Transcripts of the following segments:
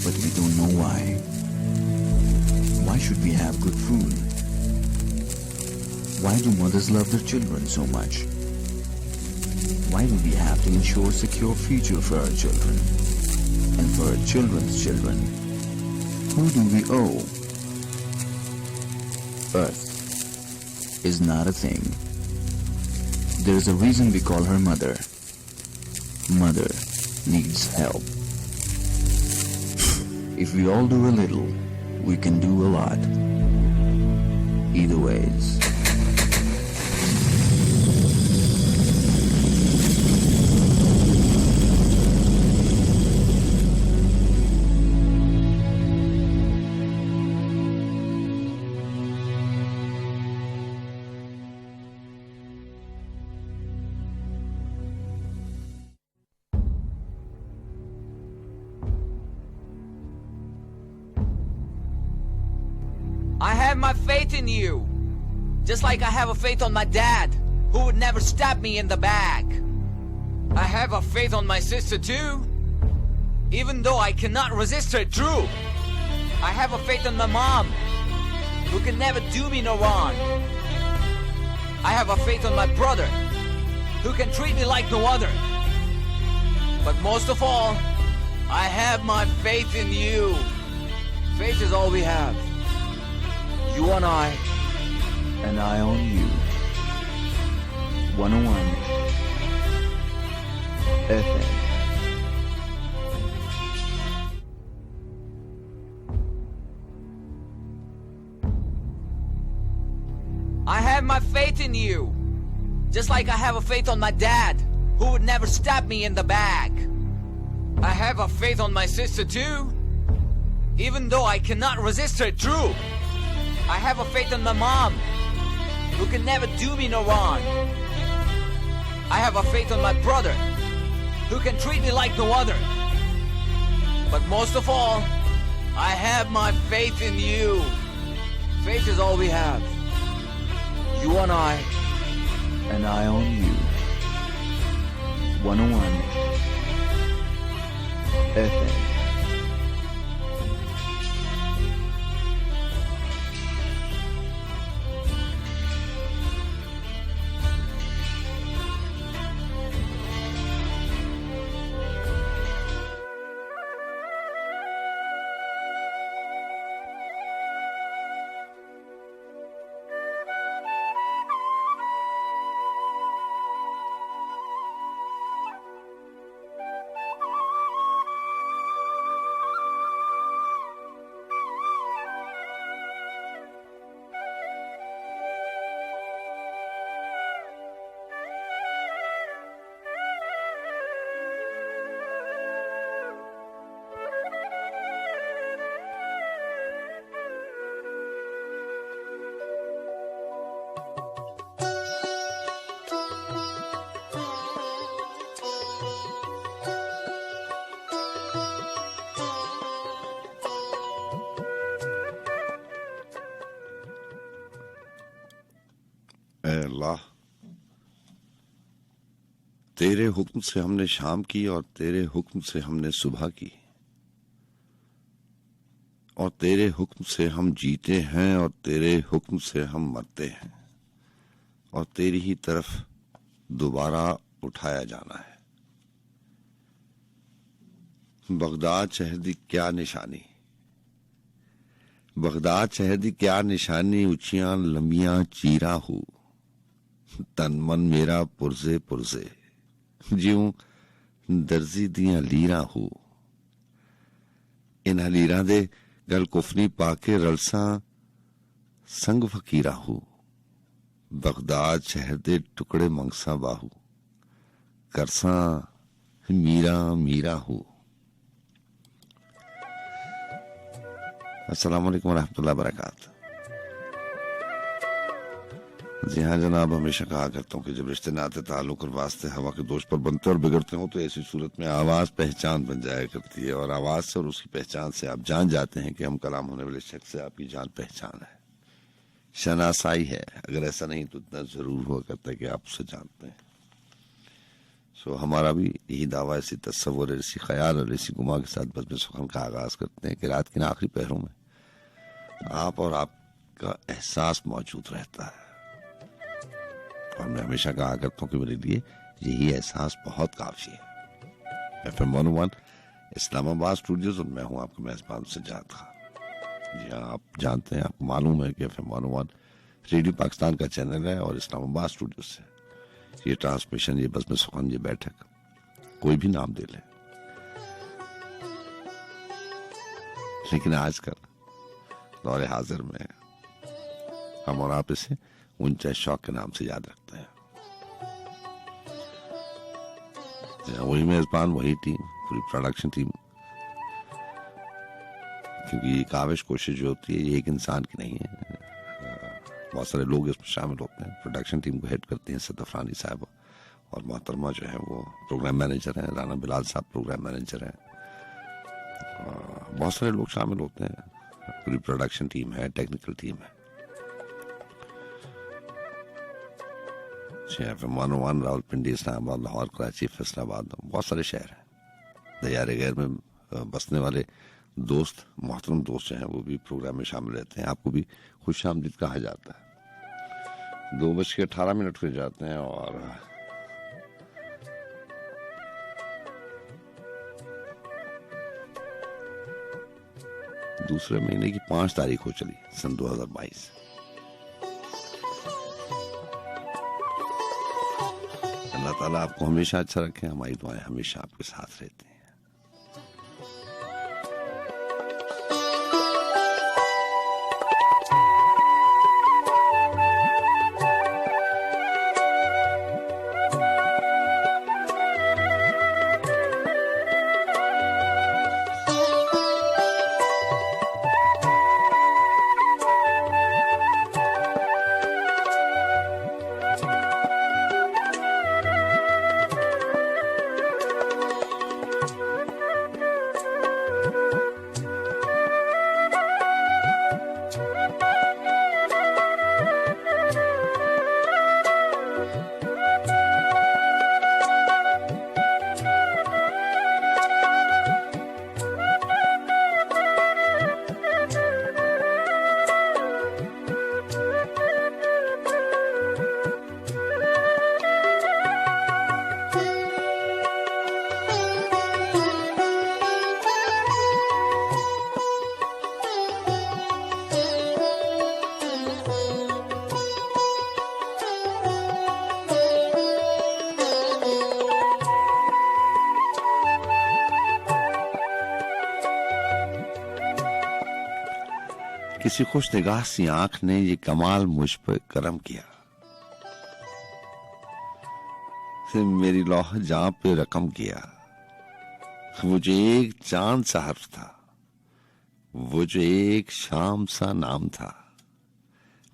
but we don't know why. Why should we have good food? Why do mothers love their children so much? Why do we have to ensure a secure future for our children and for our children's children? Who do we owe? Earth is not a thing. There's a reason we call her mother. Mother needs help. If we all do a little, we can do a lot. Either ways. I have my faith in you, just like I have a faith on my dad, who would never stab me in the back. I have a faith on my sister too, even though I cannot resist her truth. I have a faith on my mom, who can never do me no wrong. I have a faith on my brother, who can treat me like no other. But most of all, I have my faith in you. Faith is all we have. You and I on you. 101 FM. I have my faith in you, just like I have a faith on my dad, who would never stab me in the back. I have a faith on my sister too, even though I cannot resist her truth. I have a faith in my mom, who can never do me no wrong. I have a faith on my brother, who can treat me like no other. But most of all, I have my faith in you. Faith is all we have. You and I on you. 101 FM. अल्लाह, तेरे हुक्म से हमने शाम की और तेरे हुक्म से हमने सुबह की, और तेरे हुक्म से हम जीते हैं और तेरे हुक्म से हम मरते हैं, और तेरी ही तरफ दोबारा उठाया जाना है। बगदाद शहर दी क्या निशानी, बगदाद शहर दी क्या निशानी, उचियां लंबियां चीरा हो, तन मन मेरा पुरजे पुरजे, जिऊं दर्जी दियां लीरां हो। इन्हां लीरां दे गल कुफनी पाके रलसां संग फकीरा हो। बगदाद शहर दे टुकड़े मंगसा बाहू, करसां मीरा मीरा हो। अस्सलाम वालेकुम रहमतुल्लाहि व बरकातहू। जी हाँ जनाब, हमेशा कहा करता हूँ कि जब रिश्ते नाते ताल्लुक और वास्ते हवा के दोष पर बनते और बिगड़ते हो तो ऐसी सूरत में आवाज पहचान बन जाया करती है, और आवाज से और उसकी पहचान से आप जान जाते हैं कि हम कलाम होने वाले शख्स से आपकी जान पहचान है, शनासाई है। अगर ऐसा नहीं तो इतना जरूर हुआ करता है कि आप उसे जानते हैं। सो हमारा भी यही दावा, इसी तस्वुर, इसी ख्याल और इसी गुमा के साथ बज़्म सुखन का आगाज करते हैं कि रात के आखिरी पहरों में आप और आपका एहसास मौजूद रहता है। और मैं हमेशा कहा करता हूँ कि मेरे लिए यही एहसास बहुत काफी है। FM 101 इस्लामाबाद स्टूडियोज और मैं हूँ आपका मेजबान सज्जाद खान। जी हाँ, आप जानते हैं, आपको मालूम है कि FM 101 रेडियो पाकिस्तान का चैनल है और इस्लामाबाद स्टूडियो से ये ट्रांसमिशन, ये बज़्म सुखन, ये बैठक, कोई भी नाम दे ले, लेकिन आजकल दौरे हाजिर में हम और आप इसे ऊंचे शौक के नाम से याद रखते हैं। वही मेजबान, वही टीम, पूरी प्रोडक्शन टीम, क्योंकि ये काविश कोशिश जो होती है ये एक इंसान की नहीं है, बहुत सारे लोग इसमें शामिल होते हैं। प्रोडक्शन टीम को हेड करती हैं सदफरानी साहब और मोहतरमा जो है वो प्रोग्राम मैनेजर हैं, राना बिलाल साहब प्रोग्राम मैनेजर हैं। बहुत सारे लोग शामिल होते हैं, पूरी प्रोडक्शन टीम है, टेक्निकल टीम है। FM 101 रावलपिंडी, इस्लामाबाद, लाहौर, कराची, फैसलाबाद, बहुत सारे शहर हैं। दरियाए गैर में बसने वाले दोस्त, मोहतरम दोस्त जो हैं वो भी प्रोग्राम में शामिल रहते हैं। आपको भी खुशामदीद कहा जाता है। 2:18 हो जाते हैं और दूसरे महीने की 5 तारीख हो चली, सन 2022। अल्लाह ताला आपको हमेशा अच्छा रखे, हमारी दुआएं हमेशा आपके साथ रहती हैं। किसी खुश निगाह सी आंख ने ये कमाल मुझ पर करम किया, मेरी लौह जां पे रकम किया। वो जो एक चांद सा हर्फ था, वो जो एक शाम सा नाम था,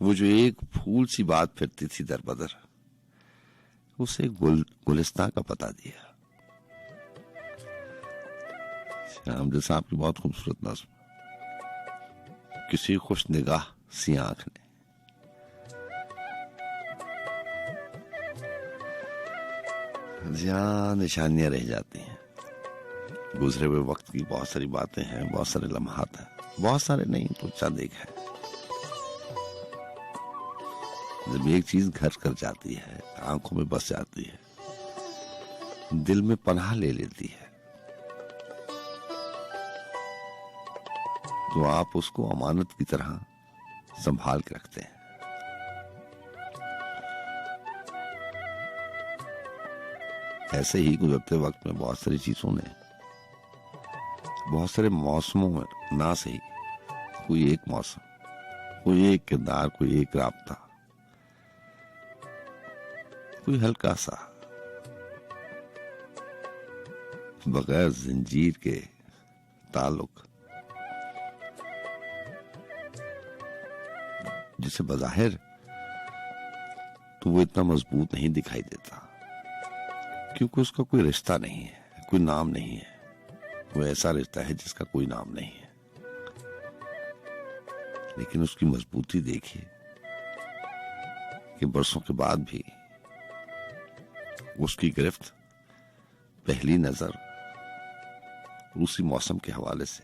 वो जो एक फूल सी बात फिरती थी दर बदर, उसे गुलिस्तां का पता दिया। श्याम जैसा आपकी बहुत खूबसूरत नज़्म, किसी खुश निगाह सी आंख ने। जहां निशानियां रह जाती हैं, गुजरे हुए वक्त की बहुत सारी बातें हैं, बहुत सारे लम्हात हैं, बहुत सारे नहीं तो चंद एक है। जब एक चीज घर कर जाती है, आंखों में बस जाती है, दिल में पनाह ले लेती है, तो आप उसको अमानत की तरह संभाल के रखते हैं। ऐसे ही गुजरते वक्त में बहुत सारी चीजों ने, बहुत सारे मौसमों में ना सही, कोई एक मौसम, कोई एक किरदार, कोई एक राब्ता, कोई हल्का सा बगैर जंजीर के ताल्लुक, जिसे बज़ाहिर तो वो इतना मजबूत नहीं दिखाई देता, क्योंकि उसका कोई रिश्ता नहीं है, कोई नाम नहीं है। वो ऐसा रिश्ता है जिसका कोई नाम नहीं है, लेकिन उसकी मजबूती देखिए कि बरसों के बाद भी उसकी गिरफ्त पहली नजर रूसी मौसम के हवाले से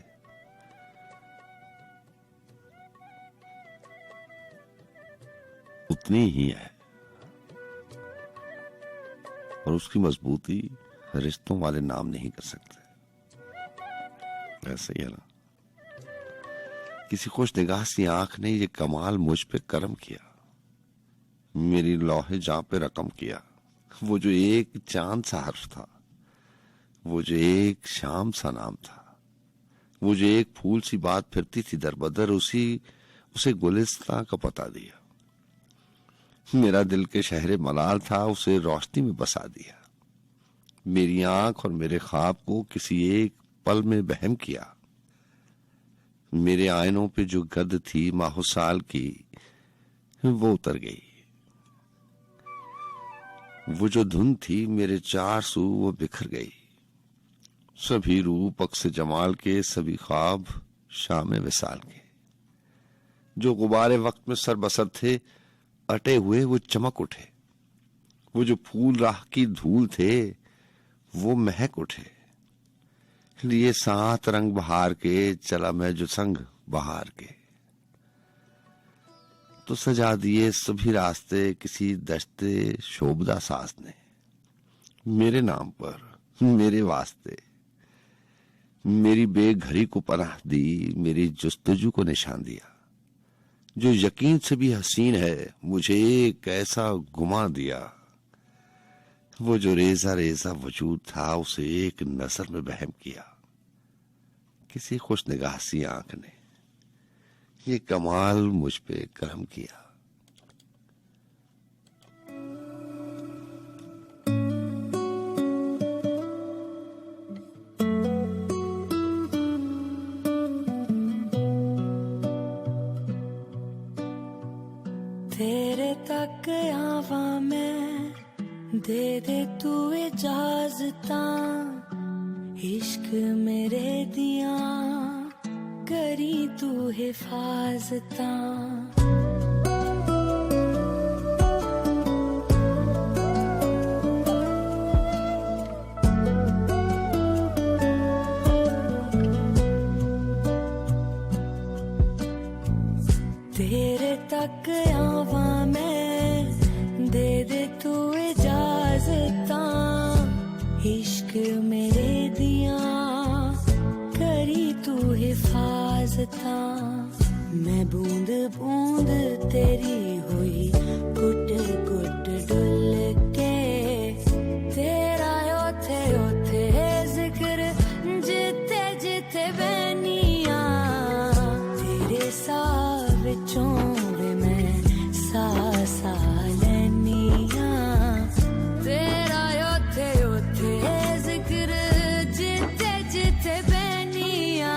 उतनी ही है, और उसकी मजबूती रिश्तों वाले नाम नहीं कर सकते। ऐसे ही है ना, किसी खुश निगाह सी आंख ने ये कमाल मुझ पे करम किया, मेरी लौहे जां पे रकम किया। वो जो एक चांद सा हर्फ था, वो जो एक शाम सा नाम था, वो जो एक फूल सी बात फिरती थी दर बदर, उसे गुलिस्तां का पता दिया। मेरा दिल के शहरे मलाल था, उसे रोशनी में बसा दिया। मेरी आंख और मेरे ख्वाब को किसी एक पल में बहम किया। मेरे आईनों पे जो गर्द थी माहो साल की, वो उतर गई। वो जो धुन थी मेरे चार सू, वो बिखर गई। सभी रूप अक्स जमाल के, सभी ख्वाब शाम विसाल के। जो गुब्बारे वक्त में सर बसर थे, अटे हुए वो चमक उठे। वो जो फूल राह की धूल थे, वो महक उठे। लिए सात रंग बहार के, चला मैं जो संग बहार के। तो सजा दिए सभी रास्ते किसी दश्ते शोभदा साज ने, मेरे नाम पर मेरे वास्ते। मेरी बेघरी को पनाह दी, मेरी जुस्तजू को निशान दिया। जो यकीन से भी हसीन है, मुझे एक ऐसा गुमा दिया। वो जो रेजा रेजा वजूद था, उसे एक नजर में बहम किया। किसी खुश निगाह सी आंख ने ये कमाल मुझ पे करम किया। तेरे तक आवा मैं, दे दे तू इजाजतां। इश्क मेरे दिया करी तू हिफाजतां। तेरे तक आवा मैं, दे दे तू इजाजतां। इश्क मेरे दिया करी तू हिफाजतां। मैं बूंद बूंद तेरी हुई, गुट गुट डुल के। तेरा ओथे ओथे जिक्र, जिथे जिथे बैनिया। तेरे सा विचों वे मैं सा सा लैनिया। तेरा ओथे ओथे जिक्र, जिथे जिथे बैनिया।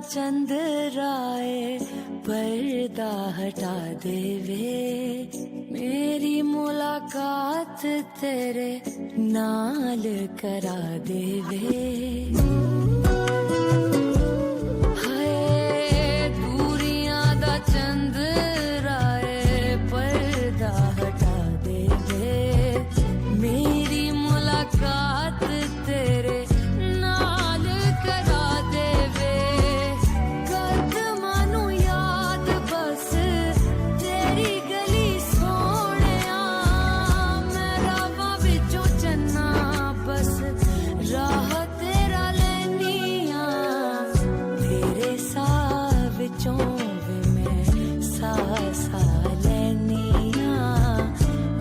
चंद्राए पर्दा हटा दे वे, मेरी मुलाकात तेरे नाल करा दे वे। हाय दूरियां दा चंद्राए पर्दा हटा दे वे, मेरी मुलाकात तेरे नाल करा दे वे। कदमां नू याद बस तेरी गली सोहणिया, मैं रावां विचों चन्ना बस राह तेरा लैनिया, तेरे साह विचों वे मैं साह साह लैनिया,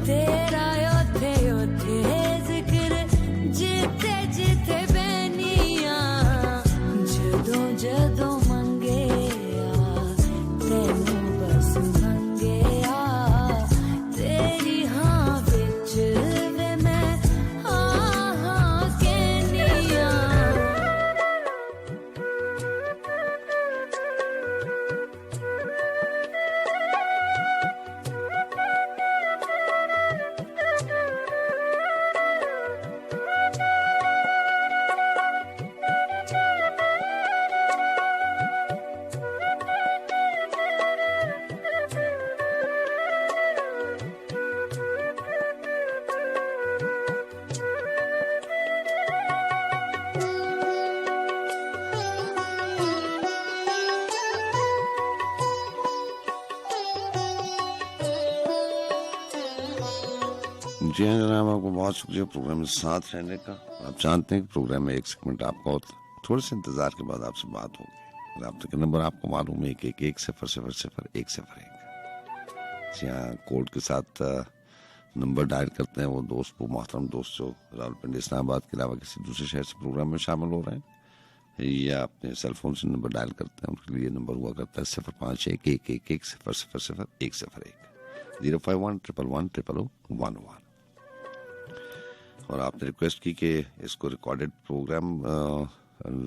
तेरा ओथे ओथे जिक्र जिथे जिथे बैनिया, जदों जदों मंगेया तैनू बस मंगेया, तेरी हाँ विच वे मैं हाँ हाँ कहनिया। जी हाँ जनाब, आपको बहुत शुक्रिया प्रोग्राम में साथ रहने का। आप जानते हैं कि प्रोग्राम में 1 सेगमेंट आपका होता है, थोड़े से इंतजार के बाद आपसे बात होगी। राब्ते का नंबर आपको मालूम है 11100101। जी हाँ, कोड के साथ नंबर डायल करते हैं वो दोस्त, वो मोहतरम दोस्त जो रावलपिंडी इस्लामाबाद के अलावा किसी दूसरे शहर से प्रोग्राम में शामिल हो रहे हैं, या अपने सेलफोन से नंबर डायल करते हैं, उनके लिए नंबर हुआ करता है 051111000101 051111111। और आपने रिक्वेस्ट की कि इसको रिकॉर्डेड प्रोग्राम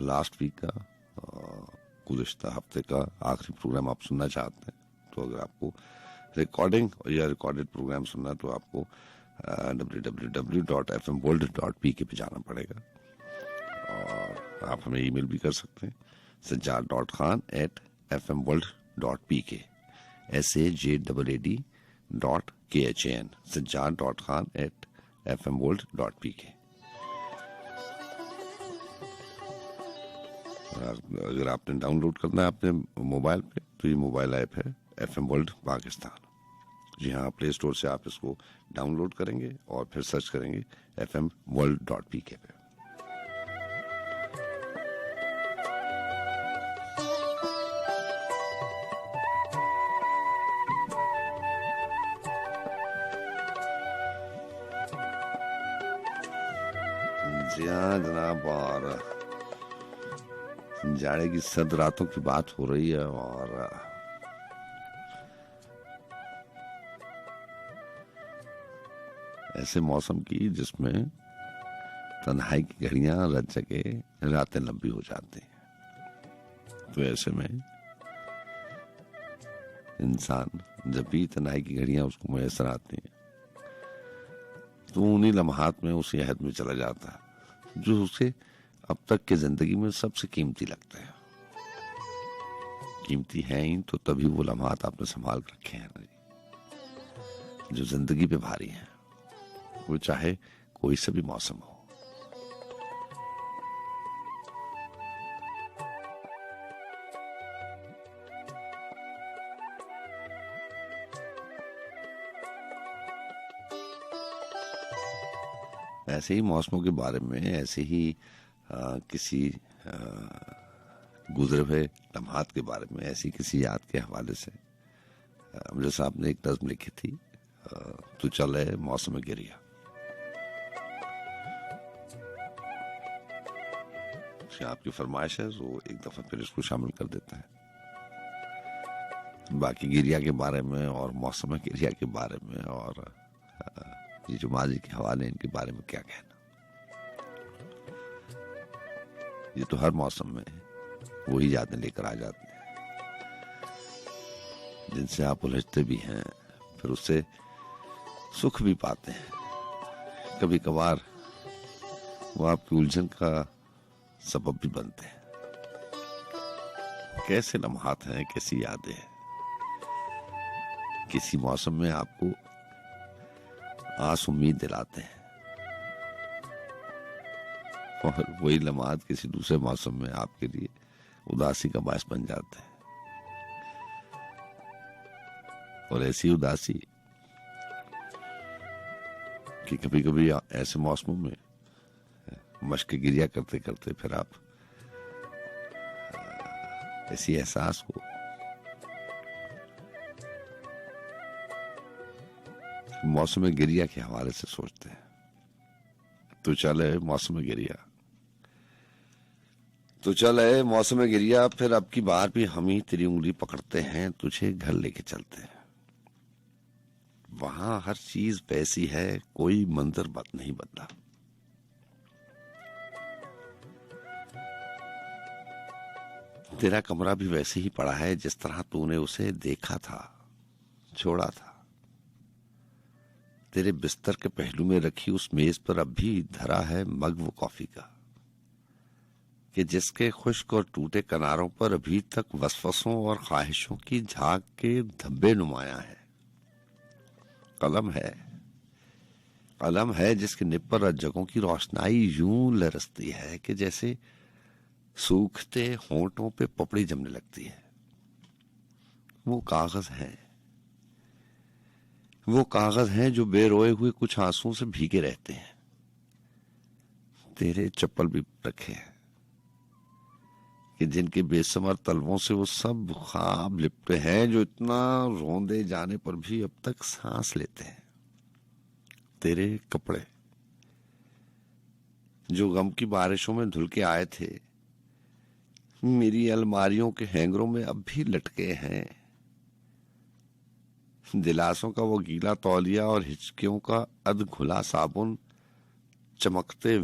लास्ट वीक का गुज़िश्ता हफ्ते का आखिरी प्रोग्राम आप सुनना चाहते हैं, तो अगर आपको रिकॉर्डिंग या रिकॉर्डेड प्रोग्राम सुनना तो आपको www.fmworld.pk पे जाना पड़ेगा। और आप हमें ईमेल भी कर सकते हैं sajjad.khan@fmworld.pk SAJAD.KHAN sajjad.khan@fmworld.pk। अगर आपने डाउनलोड करना है अपने मोबाइल पे तो ये मोबाइल ऐप है FM वर्ल्ड पाकिस्तान। जी हाँ, प्ले स्टोर से आप इसको डाउनलोड करेंगे और फिर सर्च करेंगे fmworld.pk पे। जी हाँ जनाब, और जाड़े की सर्द रातों की बात हो रही है और ऐसे मौसम की जिसमें तन्हाई की घड़ियां रच के रातें लंबी हो जाती हैं। तो ऐसे में इंसान जब भी तन्हाई की घड़ियां उसको मैसर आती हैं तो उन्हीं लम्हात में उसी अहद में चला जाता है जो उसे अब तक के जिंदगी में सबसे कीमती लगता है। कीमती है ही तो तभी वो लम्हात आपने संभाल कर रखे हैं ना जी, जो जिंदगी पे भारी है, वो चाहे कोई से भी मौसम हो। ऐसे ही मौसमों के बारे में, ऐसे ही किसी गुजरे हुए लम्हात के बारे में, ऐसी किसी याद के हवाले से अमजद साहब ने एक नज़्म लिखी थी, तो चले मौसम गिरिया। आपकी फरमाइश है तो एक दफा फिर इसको शामिल कर देता है। बाकी गिरिया के बारे में और मौसम गिरिया के बारे में और ये जो माजी के हवाले इनके बारे में क्या कहना, ये तो हर मौसम में वही यादें लेकर आ जाते हैं, जिनसे आप उलझते भी हैं, फिर उससे सुख भी पाते हैं। कभी कभार वो आपकी उलझन का सबब भी बनते हैं। कैसे लम्हात हैं, कैसी यादें हैं। किसी मौसम में आपको आस उम्मीद दिलाते हैं और वही लम्हात किसी दूसरे मौसम में आपके लिए उदासी का बायस बन जाते हैं। और ऐसी उदासी कि कभी कभी ऐसे मौसमों में मश्क गिरिया करते करते फिर आप ऐसी एहसास हो मौसम गिरिया के हवाले से सोचते हैं। तो चले मौसम गिरिया, तो चले मौसम गिरिया, फिर अब की बार भी हम ही तेरी उंगली पकड़ते हैं, तुझे घर लेके चलते हैं। वहां हर चीज वैसी है, कोई मंजर नहीं बदला। तेरा कमरा भी वैसे ही पड़ा है जिस तरह तूने उसे देखा था, छोड़ा था। तेरे बिस्तर के पहलू में रखी उस मेज पर अब भी धरा है मग वो कॉफी का, कि जिसके खुश्क और टूटे किनारों पर अभी तक वसवसों और ख्वाहिशों की झाग के धब्बे नुमाया है। कलम है जिसके निब पर रज्जकों की रोशनाई यूं लरसती है कि जैसे सूखते होंठों पे पपड़ी जमने लगती है। वो कागज हैं जो बेरोए हुए कुछ आंसुओं से भीगे रहते हैं। तेरे चप्पल भी रखे हैं कि जिनके बेसमर तलवों से वो सब ख्वाब लिपटे हैं जो इतना रौंदे जाने पर भी अब तक सांस लेते हैं। तेरे कपड़े जो गम की बारिशों में धुल के आए थे, मेरी अलमारियों के हैंगरों में अब भी लटके हैं। दिलासों का वो गीला तौलिया और हिचकियों का अध घुला साबुन चमकते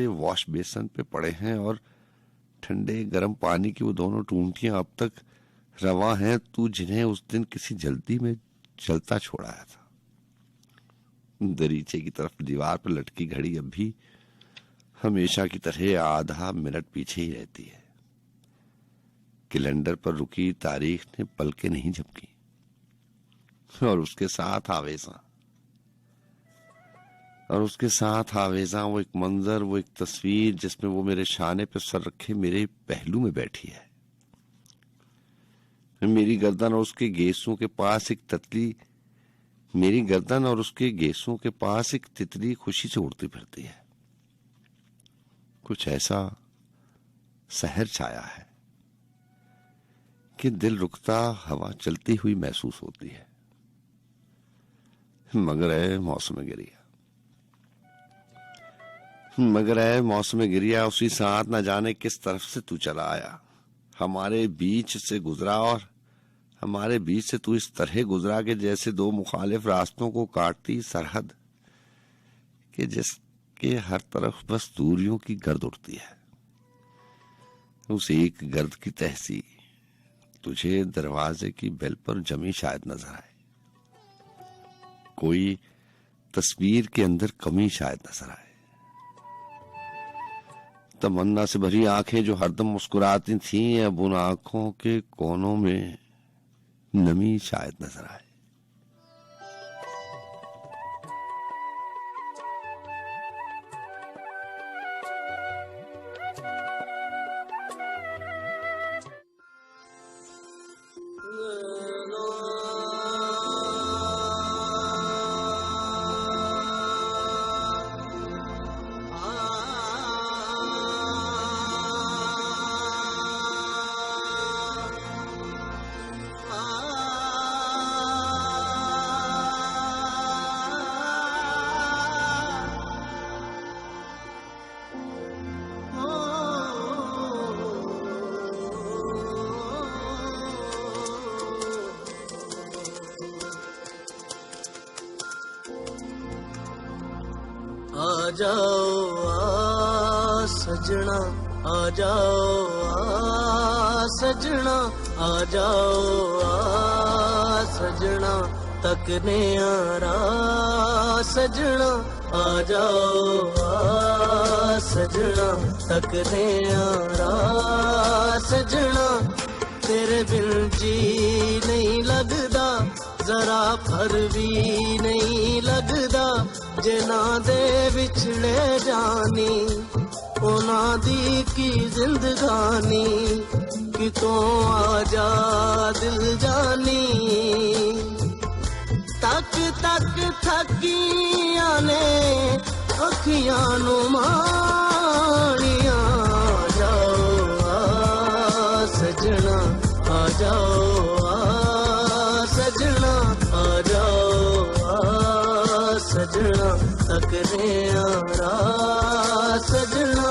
वॉश बेसन पे पड़े हैं और ठंडे गर्म पानी की वो दोनों टूंटियां अब तक रवा हैं, तू जिन्हें उस दिन किसी जल्दी में जलता छोड़ाया था। दरीचे की तरफ दीवार पर लटकी घड़ी अब भी हमेशा की तरह आधा मिनट पीछे ही रहती है। कैलेंडर पर रुकी तारीख ने पलके नहीं झपकी और उसके साथ आवेजा वो एक मंजर, वो एक तस्वीर जिसमें वो मेरे शाने पे सर रखे मेरे पहलू में बैठी है। मेरी गर्दन और उसके गेसों के पास एक तितली खुशी से उड़ती फिरती है। कुछ ऐसा सहर छाया है कि दिल रुकता हवा चलती हुई महसूस होती है। मगर है मौसम गिरिया उसी साथ न जाने किस तरफ से तू चला आया, हमारे बीच से गुजरा और हमारे बीच से तू इस तरह गुजरा कि जैसे दो मुखालिफ रास्तों को काटती सरहद कि जिसके हर तरफ बस दूरियों की गर्द उड़ती है। उस एक गर्द की तहसी तुझे दरवाजे की बेल पर जमी शायद नजर आए, कोई तस्वीर के अंदर कमी शायद नजर आए। तमन्ना से भरी आंखें जो हरदम मुस्कुराती थीं, अब उन आंखों के कोनों में नमी शायद नजर आए। आ जाओ आ सजना आ जाओ आ सजना, आ जाओ आ सजना, तकने यारा सजना, आ जाओ आ सजना, तकने यारा सजना, तेरे बिन जी नहीं लगदा, जरा फर भी नहीं लगदा, जिना दे विछड़े जानी उना दी की जिंदगानी, कितों आजा दिल जानी, तक तक थकिया ने अखियां नु माणिया, आ जाओ आ सजना, आ जाओ आ सजना, आ जाओ आ सजना, तकने यारा सजना।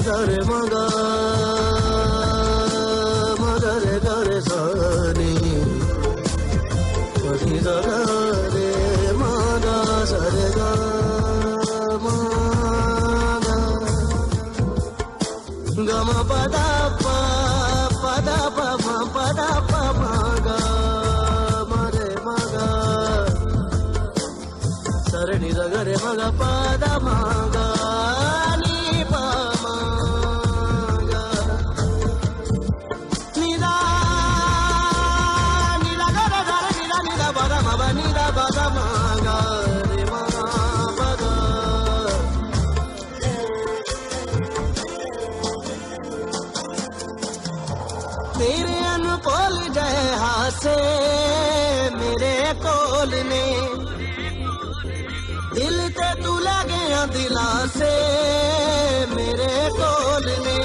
गरे मगा मगरे गरे सानी परी गरे मगा सरे गा मगा गम पदा पा पदा पा मा पदा पा मगा मरे मगा सरे नि गरे मगा पदा मगा नी पा तेरे अनकोल जय हासे मेरे कोल ने, दिल ते तू लगे दिला से मेरे कोल ने,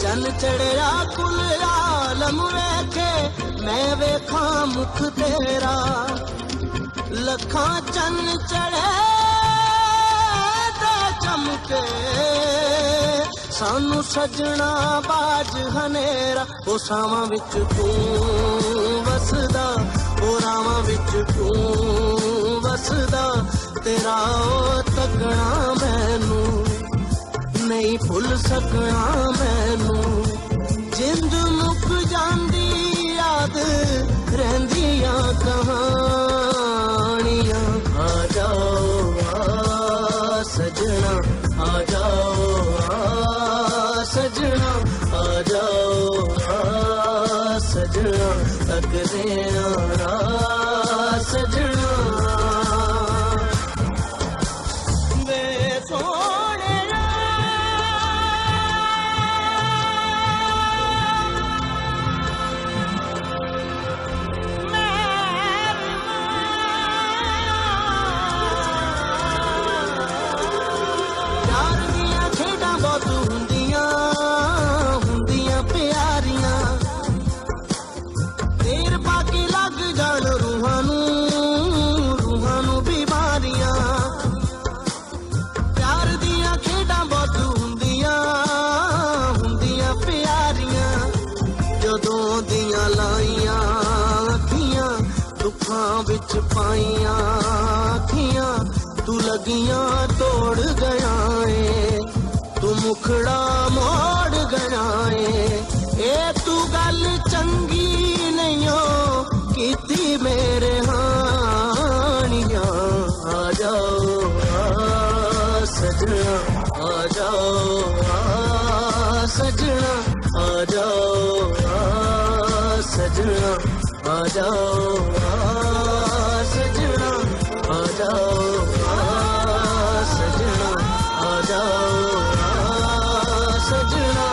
चन चढ़िया कुल आलम वेखे मैं वेखा मुख तेरा, लखा चन चढ़े ते चमके सानू सजना बाज हनेरा, ओ सावां विच तू वसदा, ओ रावां विच तू वसदा, तेरा ओ तकना मैनू नहीं भुल सकना मैनू, जिंद मुक जांदी याद रहिंदियां कहानियां, आ जाओ आ सजना, आ जाओ आ सजना, आ जाओ आ सजना, तकने यारा सजना, वे सोने विच पाइया अखियां तू लगियां तोड़ गया है, तू मुखड़ा मोड़ गया है, ए तू गल चंगी नहीं हो कीती मेरे हानियां, आ जाओ आ सजना, आ जाओ आ सजना, आ जाओ आ सजना, आ जाओ आ सजना, आ जाओ आ सजना, आ जाओ आ सजना।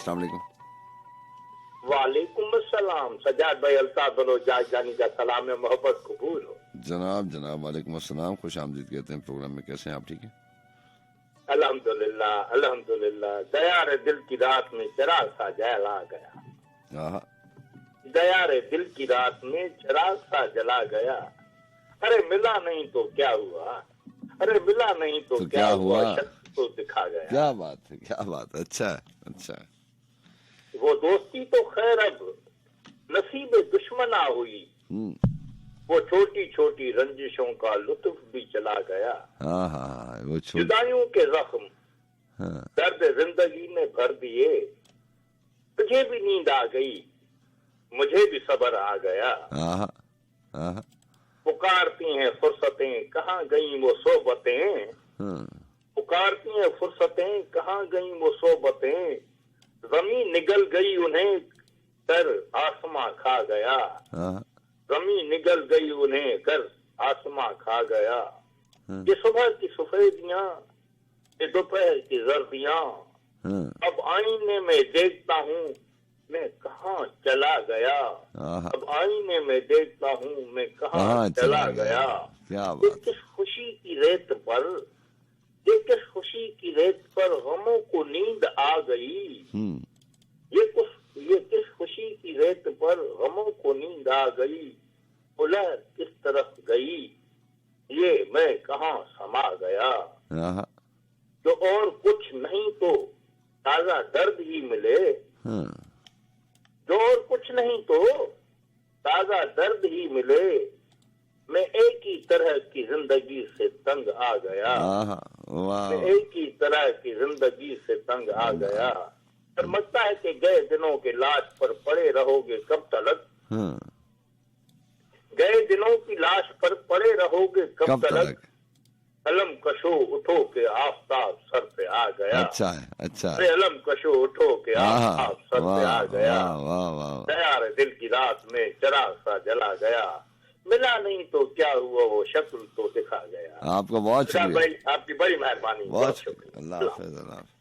अस्सलाम वालेकुम। वालेकुम अस्सलाम। सजाद भाई अल्ताफ बलोच जानी का सलाम है, मोहब्बत कबूल हो। जनाब वालेकुम अस्सलाम, खुश आमदीद कहते हैं प्रोग्राम में। कैसे हैं आप? ठीक है अल्हम्दुलिल्लाह अल्हम्दुलिल्लाह। दया रे दिल की रात में चिराग सा जला गया। आहा, दया रे दिल की रात में चिराग सा जला गया। अरे मिला नहीं तो क्या हुआ, अरे मिला नहीं तो क्या हुआ, शख्स तो दिखा गया। क्या बात है, क्या बात है। अच्छा अच्छा। वो दोस्ती तो खैर अब नसीब दुश्मना हुई, वो छोटी छोटी रंजिशों का लुत्फ भी चला गया। हाँ, वो जुदाइयों के जख्म दर्द जिंदगी में भर दिए। तुझे भी नींद आ गई, मुझे भी सब्र आ गया। पुकारती हैं फुर्सतें, कहाँ गई वो सोबतें। पुकारती हैं फुर्सतें, कहाँ गई वो सोबतें। जमीन निगल गई उन्हें कर आसमां खा गया। जमीन निगल गई उन्हें कर आसमां खा गया। ये सुबह की सफेदियां, ये दोपहर की जर्दियां, अब आईने में देखता हूँ मैं कहाँ चला गया। अब आईने में देखता हूँ मैं कहाँ चला गया। ये किस खुशी की रेत पर, ये किस खुशी की रेत पर गमों को नींद आ गई। ये किस खुशी की रेत पर गमों को नींद आ गई। उलट किस तरफ गई, ये मैं कहाँ समा गया। जो और कुछ नहीं तो ताजा दर्द ही मिले, जो और कुछ नहीं तो ताजा दर्द ही मिले। मैं एक ही तरह की जिंदगी से तंग आ गया। मैं एक ही तरह की जिंदगी से तंग आ गया। शर्मता है कि गए दिनों के लाश पर पड़े रहोगे कब तलक। गए दिनों की लाश पर पड़े रहोगे कब तलक। कलम कशो उठो के आफताब सर पे आ गया। अच्छा है, अच्छा है। कलम कशो उठो के आफताब सर पे आ गया। दया रे दिल की रात में चिराग सा जला गया। मिला नहीं तो क्या हुआ, वो शक्ल तो दिखा गया। आपका बहुत शुक्रिया, आपकी बड़ी मेहरबानी, बहुत शुक्रिया। अल्लाह हाफ़िज़, अल्लाह हाफ़िज़।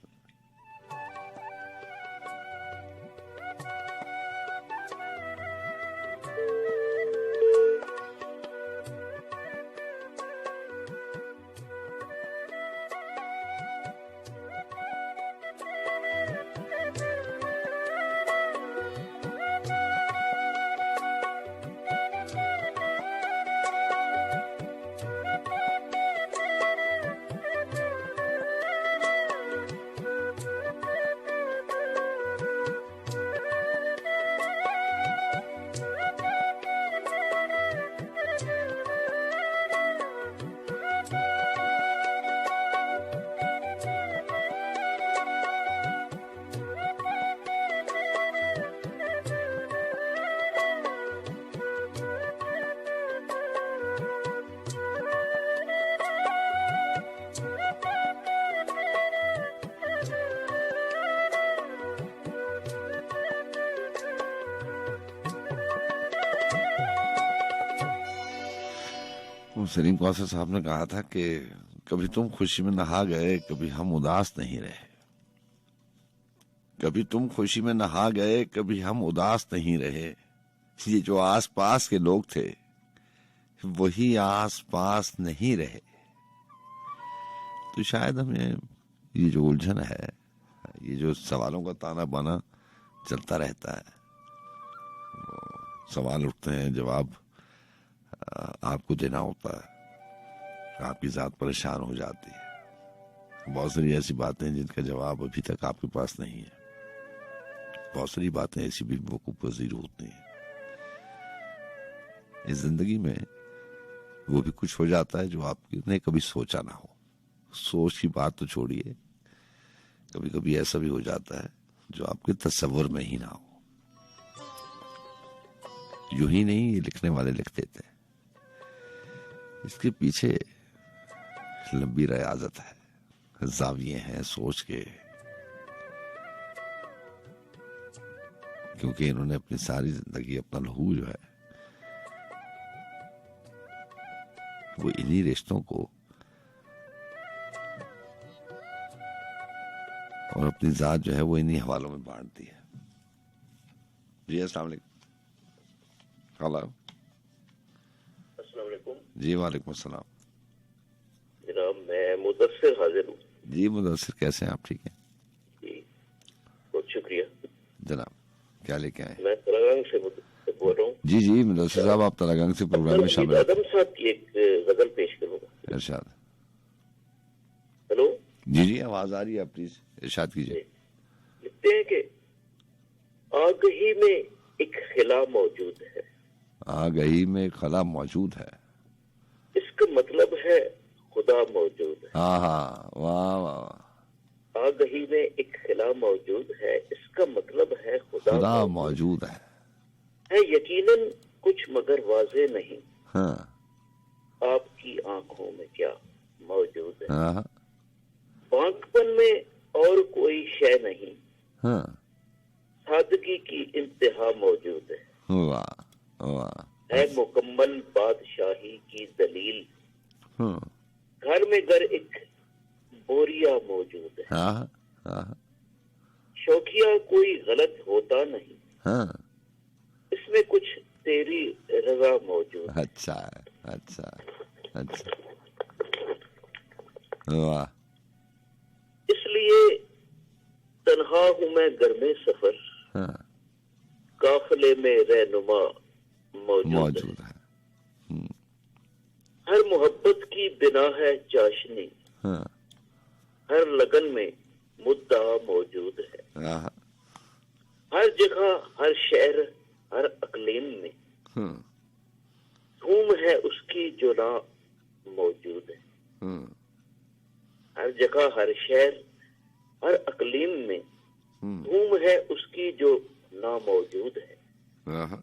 सलीम कौसर साहब ने कहा था कि कभी तुम खुशी में नहा गए, कभी हम उदास नहीं रहे। कभी तुम खुशी में नहा गए, कभी हम उदास नहीं रहे। ये जो आस पास के लोग थे वही आस पास नहीं रहे। तो शायद हमें ये जो उलझन है, ये जो सवालों का ताना बाना चलता रहता है, सवाल उठते हैं, जवाब आपको देना होता है, आपकी जात परेशान हो जाती है। बहुत सारी ऐसी बातें हैं जिनका जवाब अभी तक आपके पास नहीं है। बहुत सारी बातें ऐसी भी वकूफ़ पज़ीर होती हैं। इस जिंदगी में वो भी कुछ हो जाता है जो आपने कभी सोचा ना हो। सोच की बात तो छोड़िए, कभी कभी ऐसा भी हो जाता है जो आपके तस्वुर में ही ना हो। यूं ही नहीं, ये लिखने वाले लिख देते हैं। इसके पीछे लंबी रियाजत है, जाविये हैं सोच के, क्योंकि इन्होंने अपनी सारी जिंदगी, अपना लहू जो है वो इन्हीं रिश्तों को और अपनी जात जो है वो इन्हीं हवालों में बांटती है। जी अस्सलाम वालेकुम। हेलो। अस्सलाम वालेकुम। जी वालेकुम अस्सलाम। जनाब मैं मुदस्सिर हाजिर हूँ। जी मुदस्सिर, कैसे हैं आप? ठीक है जी, बहुत शुक्रिया जनाब। क्या लेके आए? मैं तरागंग से बोल रहा हूँ। जी जी मुदस्सिर साहब, आप तरागंग से प्रोग्राम में शामिल हैं। आदम साहब की एक गजल पेश करूंगा। इरशाद। हेलो। जी जी आवाज आ रही है, आप प्लीज इरशाद कीजिए। लिखते हैं कि आग ही में एक खिला मौजूद है, आग ही में खला मौजूद है। इसका मतलब है खुदा मौजूद है। हाँ हाँ, वाह वाह। आग ही में एक खिला मौजूद है, इसका मतलब है खुदा मौजूद है। यकीनन कुछ मगर वाजे नहीं, हाँ आपकी आंखों में क्या मौजूद है। हाँ बांकपन में और कोई शय नहीं, हाँ, सादगी की इंतहा मौजूद है। वाह वाह। है मुकम्मल बादशाही की दलील, हाँ घर में घर एक बोरिया मौजूद है। हाँ हाँ शौकिया कोई गलत होता नहीं, हाँ। इसमें कुछ तेरी रजा मौजूद है। अच्छा अच्छा अच्छा, वाह। इसलिए तन्हा हूँ मैं घर में सफर, हाँ काफिले में रहनुमा मौजूद मौजूद है। है। हर मोहब्बत की बिना है चाशनी, हाँ हर लगन में मुद्दा मौजूद है। हाँ हर जगह हर शहर हर अकलीम में हाँ धूम है उसकी जो ना मौजूद है। हाँ हर जगह हर शहर हर अकलीम में धूम है उसकी जो ना मौजूद है। हाँ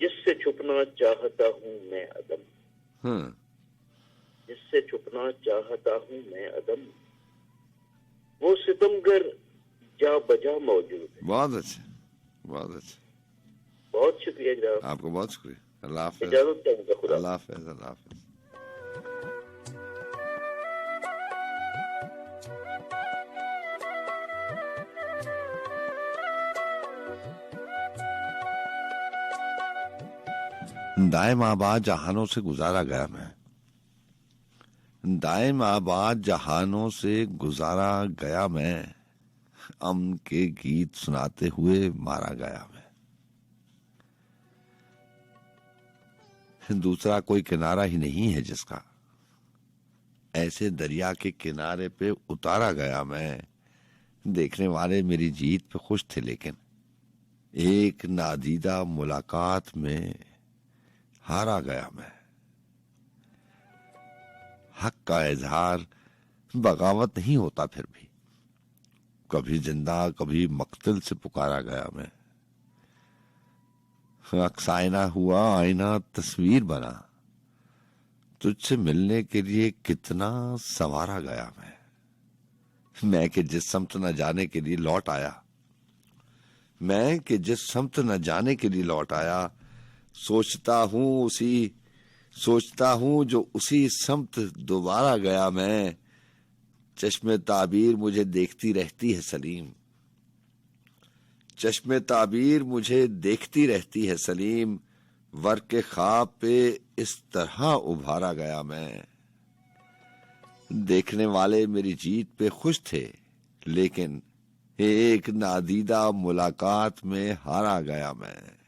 जिससे छुपना चाहता हूँ मैं अदम, हाँ। जिससे छुपना चाहता हूँ मैं अदम, वो सितमगर जा बजा मौजूद है। बहुत अच्छा, बहुत अच्छा। बहुत शुक्रिया जनाब, आपको बहुत शुक्रिया। अल्लाह हाफिज। इजाजत चाहूंगा। खुदा। अल्लाह हाफिज। अल्लाह हाफिज। दायम आबाद जहानों से गुजारा गया मैं, दायम आबाद जहानों से गुजारा गया मैं, अमन के गीत सुनाते हुए मारा गया मैं। दूसरा कोई किनारा ही नहीं है जिसका, ऐसे दरिया के किनारे पे उतारा गया मैं। देखने वाले मेरी जीत पे खुश थे, लेकिन एक नादीदा मुलाकात में हारा गया मैं। हक का इजहार बगावत नहीं होता, फिर भी कभी जिंदा कभी मक्तल से पुकारा गया मैं। अक्सायना हुआ आईना तस्वीर बना, तुझसे मिलने के लिए कितना संवारा गया मैं कि जिस समत न जाने के लिए लौट आया, मैं कि जिस समत न जाने के लिए लौट आया, सोचता हूँ जो उसी समत दोबारा गया मैं। चश्मे ताबीर मुझे देखती रहती है सलीम, चश्मे ताबीर मुझे देखती रहती है सलीम, वर के ख्वाब पे इस तरह उभारा गया मैं। देखने वाले मेरी जीत पे खुश थे, लेकिन एक नादीदा मुलाकात में हारा गया मैं।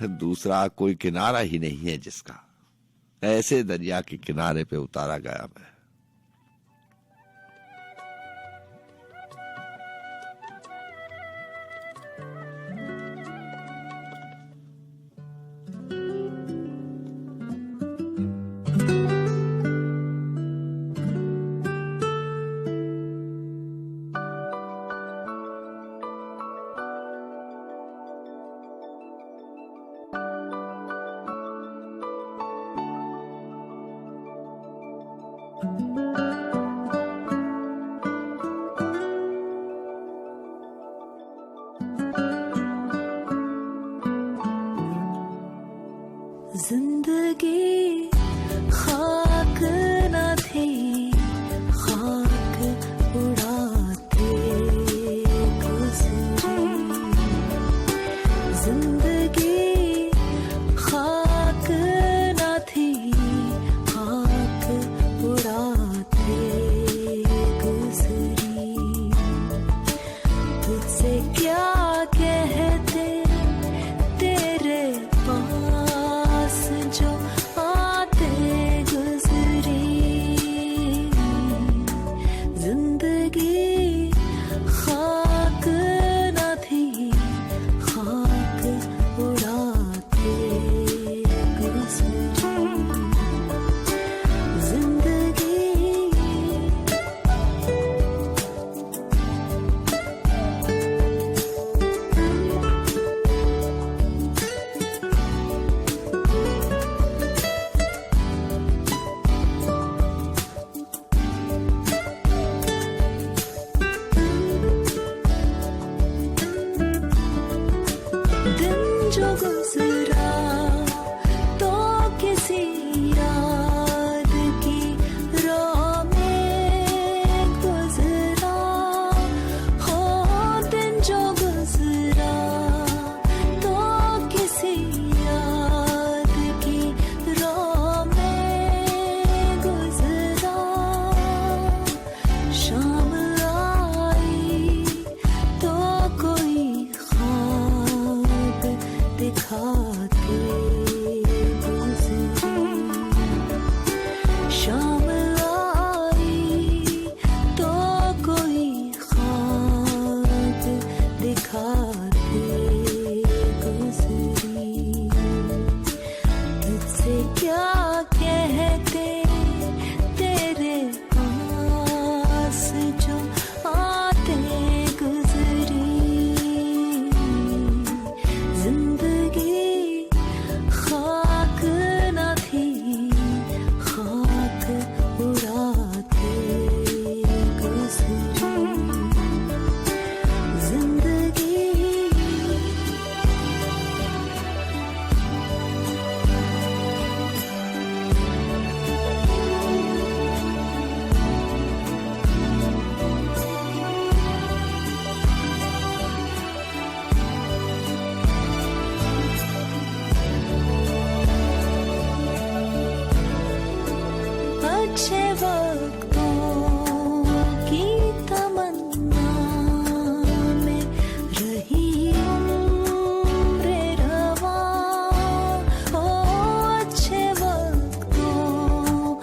दूसरा कोई किनारा ही नहीं है जिसका, ऐसे दरिया के किनारे पे उतारा गया मैं। जिंदगी खाक न थी, खाक किसी याद की राह में गुजरा हो दिन जो गुजरा तो किसी याद की राह में गुजरा शाम आई तो कोई ख्वाब दिखा के गुजरी शाम आई तो कोई ख्वाब दिखा के गुजरी तुझसे क्या कहते तेरे पास जो आते गुजरी जिंदगी खाक न थी खाक उड़ाते गुजरी जिंदगी अच्छे वक्तों की तमन्ना में रही उम्र रवा ओ अच्छे वक्तों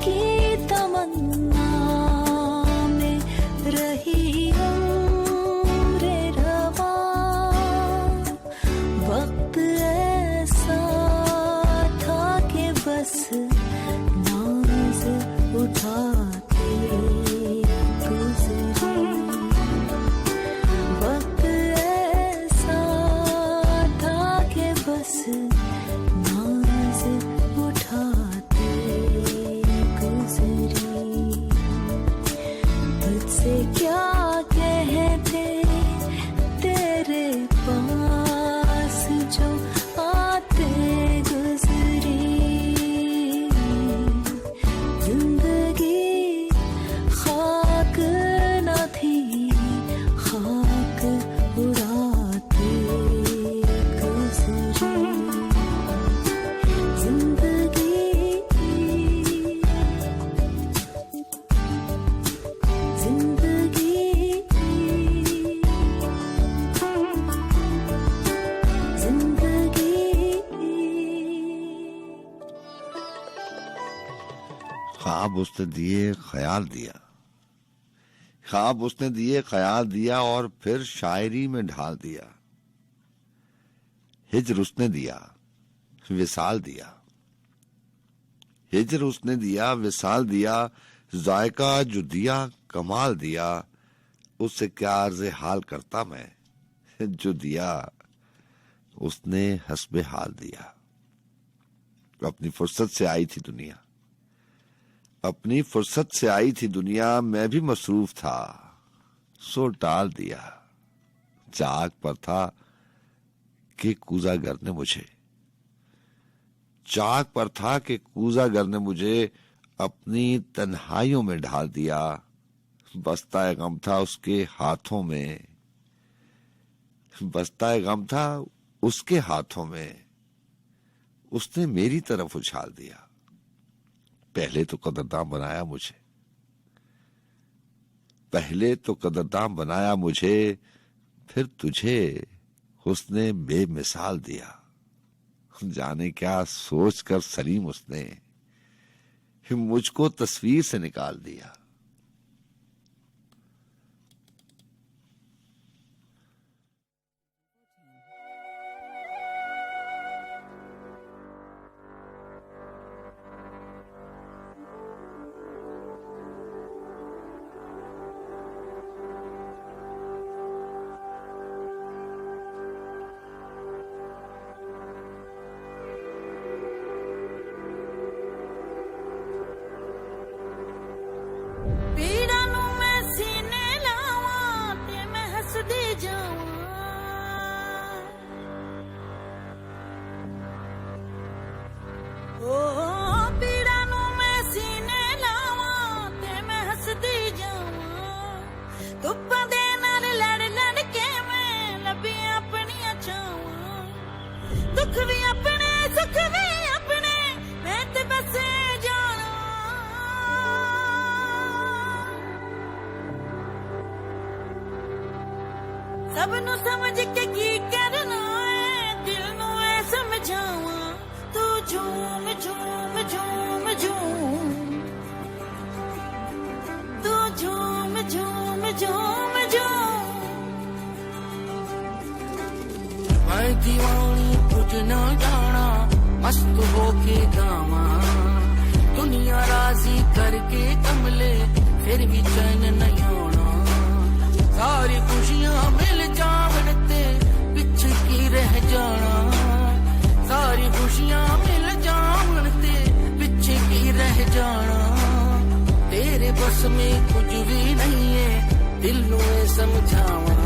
की तमन्ना में रही उम्र रवा वक्त ऐसा था कि बस नाज उठाते गुजरी वक्त ऐसा था कि बस नाज उठाते गुजरी तुझसे क्या कहते तेरे पास जो आते गुजरी जिंदगी खाक न थी खाक उड़ाते गुजरी जिंदगी जिंदगी ख्वाब उसने दिए ख्याल दिया ख्वाब उसने दिए ख्याल दिया और फिर शायरी में ढाल दिया हिज्र उसने दिया विसाल दिया हिज्र उसने दिया विसाल दिया जायका जो दिया कमाल दिया उससे क्या अर्ज़ हाल करता मैं जो दिया उसने हस्बे हाल दिया अपनी फुर्सत से आई थी दुनिया अपनी फुर्सत से आई थी दुनिया मैं भी मसरूफ था सो टाल दिया चाक पर था कि कूजागर ने मुझे चाक पर था कि कूजागर ने मुझे अपनी तन्हाइयों में ढाल दिया बस्ता गम था उसके हाथों में बस्ता गम था उसके हाथों में उसने मेरी तरफ उछाल दिया पहले तो कदरदान बनाया मुझे पहले तो कदरदान बनाया मुझे फिर तुझे उसने बेमिसाल दिया जाने क्या सोचकर सलीम उसने मुझको तस्वीर से निकाल दिया Oh सब नु समझ के की करना है दिल नु ए समझावा तू झूम झूम झूम झूम तू झूम झूम झूम झूम मैं दीवानी कुछ न जाना मस्त होके गावा दुनिया राजी करके कमले फिर भी चैन नहीं होना सारी खुशियां मिल जावन ते पिछे की रह जाना सारी खुशियां मिल जावन ते पिछे की रह जाना तेरे बस में कुछ भी नहीं है दिल नू ये समझावा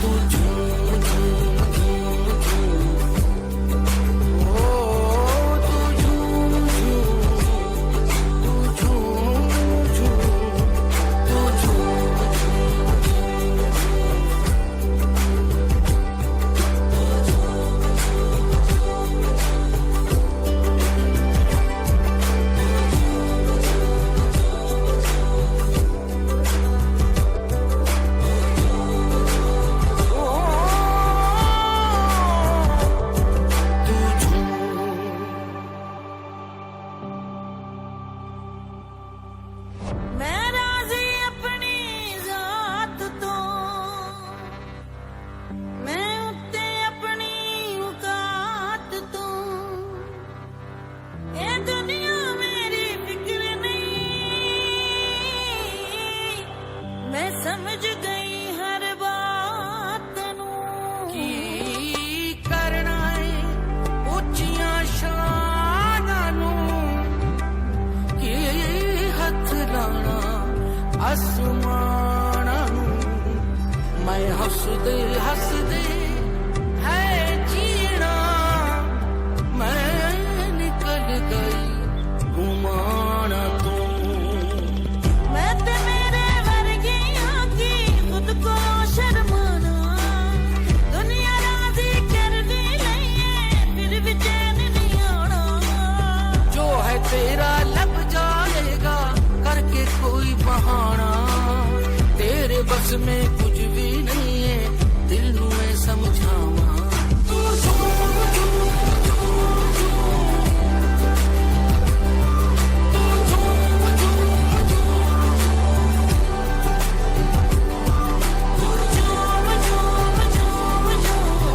तू झूम झूम झूम झूम ओ तू झूम झूम तू झूम झूम तू झूम मैं राजी अपनी जात तो मैं उत्ते अपनी औकात तो ये दुनिया मेरी फिक्र नहीं मैं समझ गई हर बात नू की करना है ऊंचियां शानां नू कि हथ लाना आसमाना नू मैं हसदे हसदे है जीना मैं निकल गई घुमाना तू मैं ते मेरे वर्गियां की खुद को शर्माना दुनिया राजी कर भी नहीं फिर भी चैन नहीं आना जो है तेरा लब जाएगा करके कोई बहाना तेरे बस में कुछ भी नहीं है दिल नू मैं समझावा तू झूम झूम झूम तू झूम झूम तू झूम झूम झूम झूम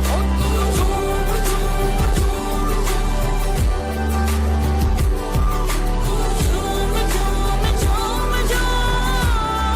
ओ तू झूम झूम झूम झूम झूम झूम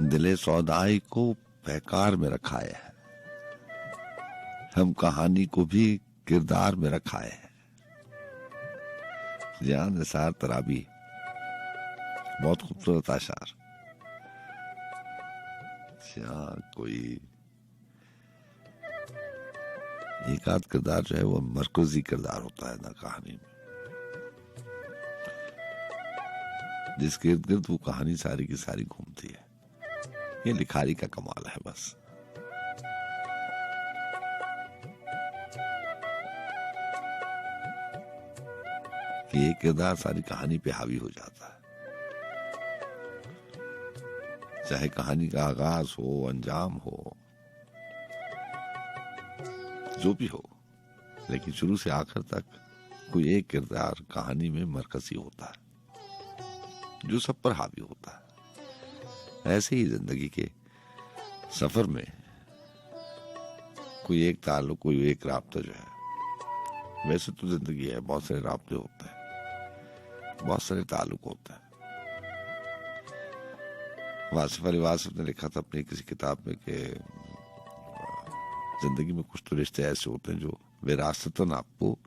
दिले सौदाई को पैकार में रखाए है, हम कहानी को भी किरदार में रखाए है। जियान निसार तराबी, बहुत खूबसूरत आशार। कोई एक आध किरदार जो है वो मरकजी किरदार होता है ना कहानी में, जिसके इर्द गिर्द वो कहानी सारी की सारी घूमती है। ये लिखारी का कमाल है बस। कि एक किरदार सारी कहानी पे हावी हो जाता है, चाहे कहानी का आगाज हो, अंजाम हो, जो भी हो, लेकिन शुरू से आखिर तक कोई एक किरदार कहानी में मरकजी होता है जो सब पर हावी होता है। ऐसे ही जिंदगी के सफर में कोई एक ताल्लुक, कोई एक राब्ता जो है, वैसे तो जिंदगी है, बहुत सारे राब्ते होते हैं, बहुत सारे ताल्लुक होते हैं। वासिफ अली वासिफ ने लिखा था अपनी किसी किताब में कि जिंदगी में कुछ तो रिश्ते ऐसे होते हैं जो विरासतन आपको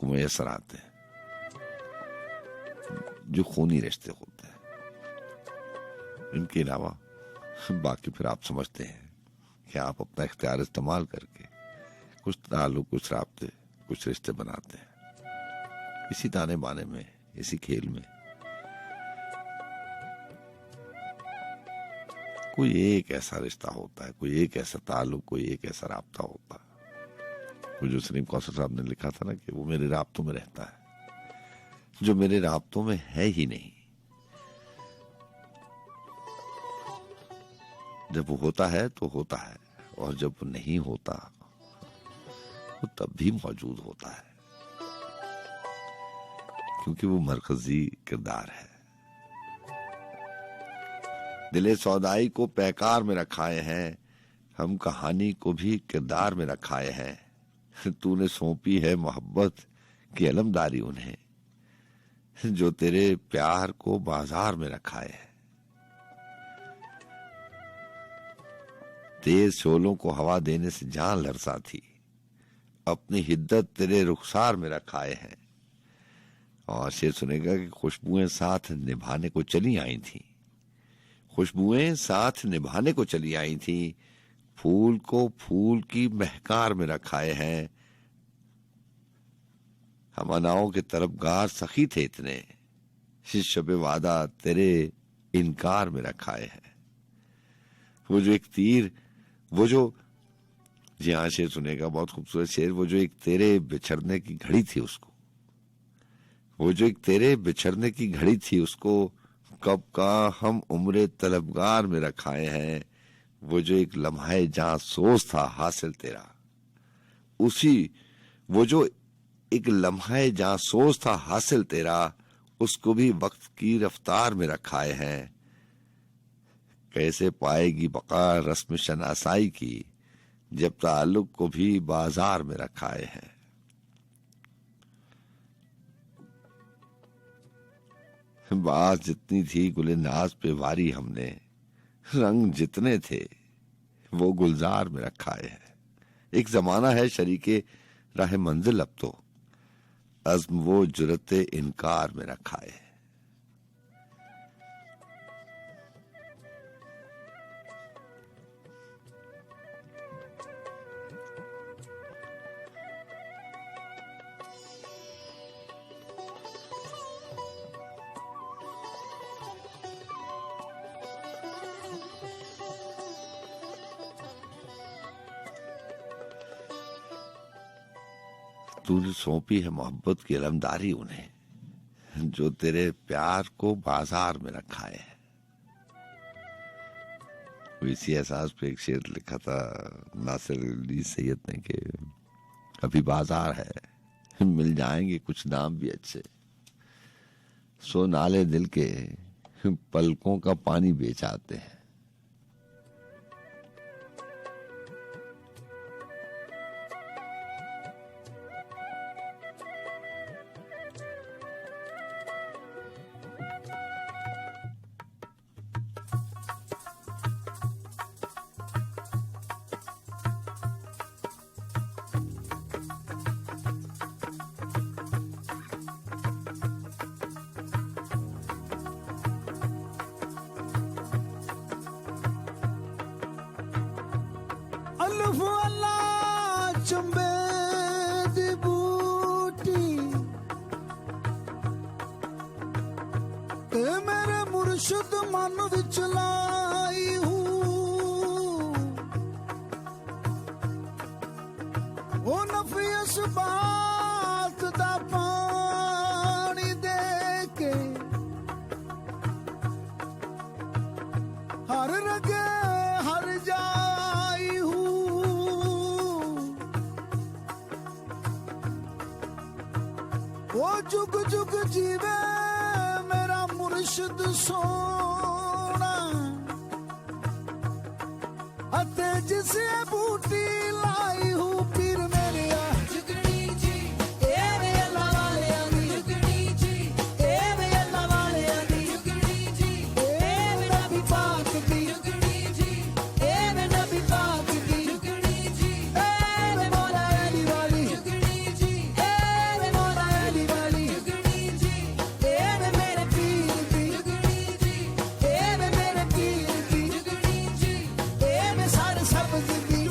मैसर आते हैं, जो खूनी रिश्ते होते हैं। इनके अलावा बाकी फिर आप समझते हैं कि आप अपना इख्तियार इस्तेमाल करके कुछ ताल्लुक, कुछ राब्ते, कुछ रिश्ते बनाते हैं। इसी ताने बाने में, इसी खेल में कोई एक ऐसा रिश्ता होता है, कोई एक ऐसा ताल्लुक, कोई एक ऐसा राब्ता होता है। वो जो सलीम कौसर साहब ने लिखा था ना कि वो मेरे राब्तों में रहता है, जो मेरे राब्तों में है ही नहीं। जब वो होता है तो होता है, और जब वो नहीं होता वो तब भी मौजूद होता है, क्योंकि वो मरकजी किरदार है। दिले सौदाई को पैकार में रखाए हैं, हम कहानी को भी किरदार में रखाए हैं। तूने सौंपी है मोहब्बत की अलमदारी उन्हें, जो तेरे प्यार को बाजार में रखाए हैं। तेज शोलों को हवा देने से जान लरसा थी, अपनी हिद्दत तेरे रुखसार में रखाए हैं। और शेर सुनेगा कि खुशबुएं साथ निभाने को चली आई थी, खुशबुएं साथ निभाने को चली आई थी, फूल को फूल की महकार में रखाए हैं। हम अनाओं के तलबगार सखी थे इतने, शबे वादा तेरे इनकार में रखाए हैं। वो जो एक तीर, वो जो, जी हाँ शेर सुनेगा, बहुत खूबसूरत शेर। वो जो एक तेरे बिछड़ने की घड़ी थी उसको, वो जो एक तेरे बिछड़ने की घड़ी थी उसको कब का हम उम्रे तलबगार में रखाए हैं। वो जो एक लम्हा जहां सोच था हासिल तेरा, उसी वो जो एक लम्हा जहां सोच था हासिल तेरा, उसको भी वक्त की रफ्तार में रखाए हैं। कैसे पाएगी बका रस्म शनासाई की, जब ताल्लुक को भी बाजार में रखाए हैं। बात जितनी थी गुले नाज पे वारी हमने, रंग जितने थे वो गुलजार में रखाए हैं। एक जमाना है शरीके राह मंजिल, अब तो अज़्म वो जुरते इनकार में रखाए हैं। तूने सौंपी है मोहब्बत की अलमदारी उन्हें, जो तेरे प्यार को बाजार में रखाए है। इसी एहसास पे एक शेर लिखा था नासिर अली सैयद ने कि अभी बाजार है, मिल जाएंगे कुछ नाम भी अच्छे, सो नाले दिल के पलकों का पानी बेच आते हैं। सिर्फ अल्लाह चंबे दी बूटी ते मेरे मुर्शिद मन विच लाई हूँ वो नफी इस बात दा पानी दे के हर रगे हर जाई हूँ वो जुग जुग जीवे मेरा मुर्शिद सोना अते जिसे बूटी लाई हूँ पीर मेरे जुगनी जी ए वे अल्लाह वाले आंदी जुगनी जी ए वे अल्लाह वाले आंदी जुगनी जी ए वे नबी पाक दी जुगनी जी ए वे नबी पाक दी जुगनी जी ए वे मौला अली वाली जुगनी जी ए वे मौला अली वाली जुगनी जी ए वे मेरे पीर दी जुगनी जी ए वे मेरे पीर दी जुगनी जी ए वे सारे सब दी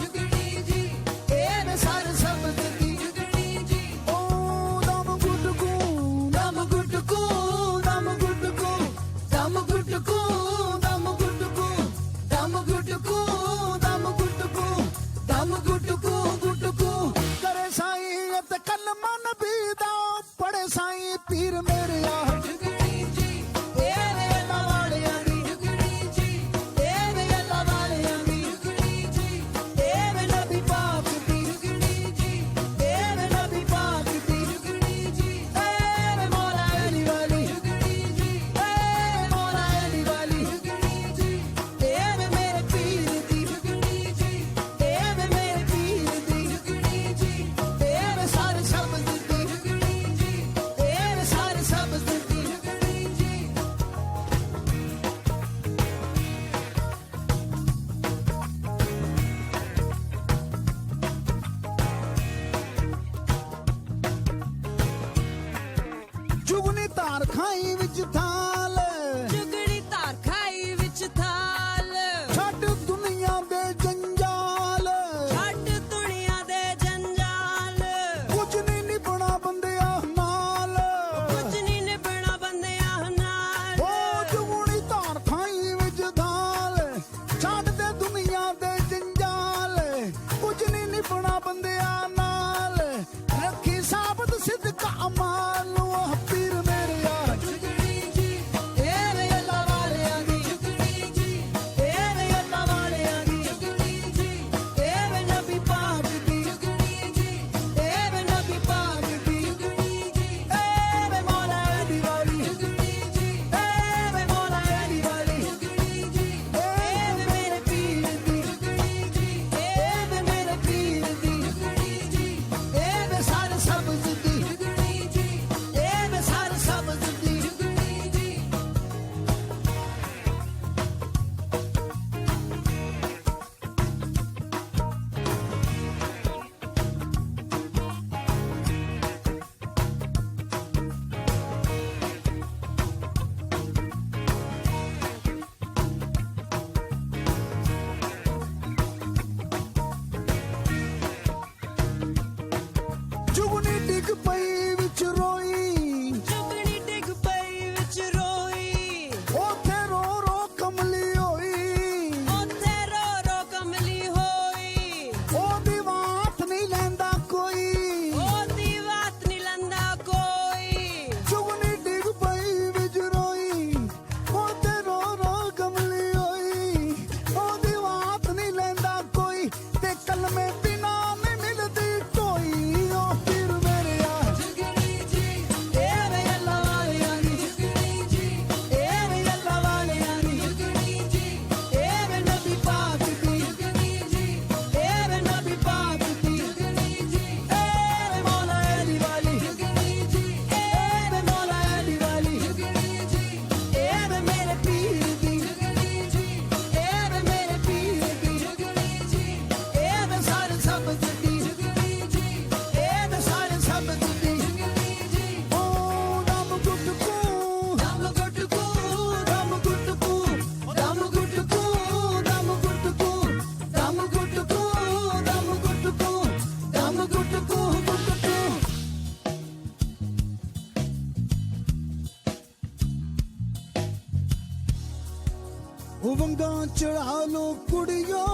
ਉਹ ਵੰਗਾਂ ਚੜਾ ਲੋ ਕੁੜੀਓ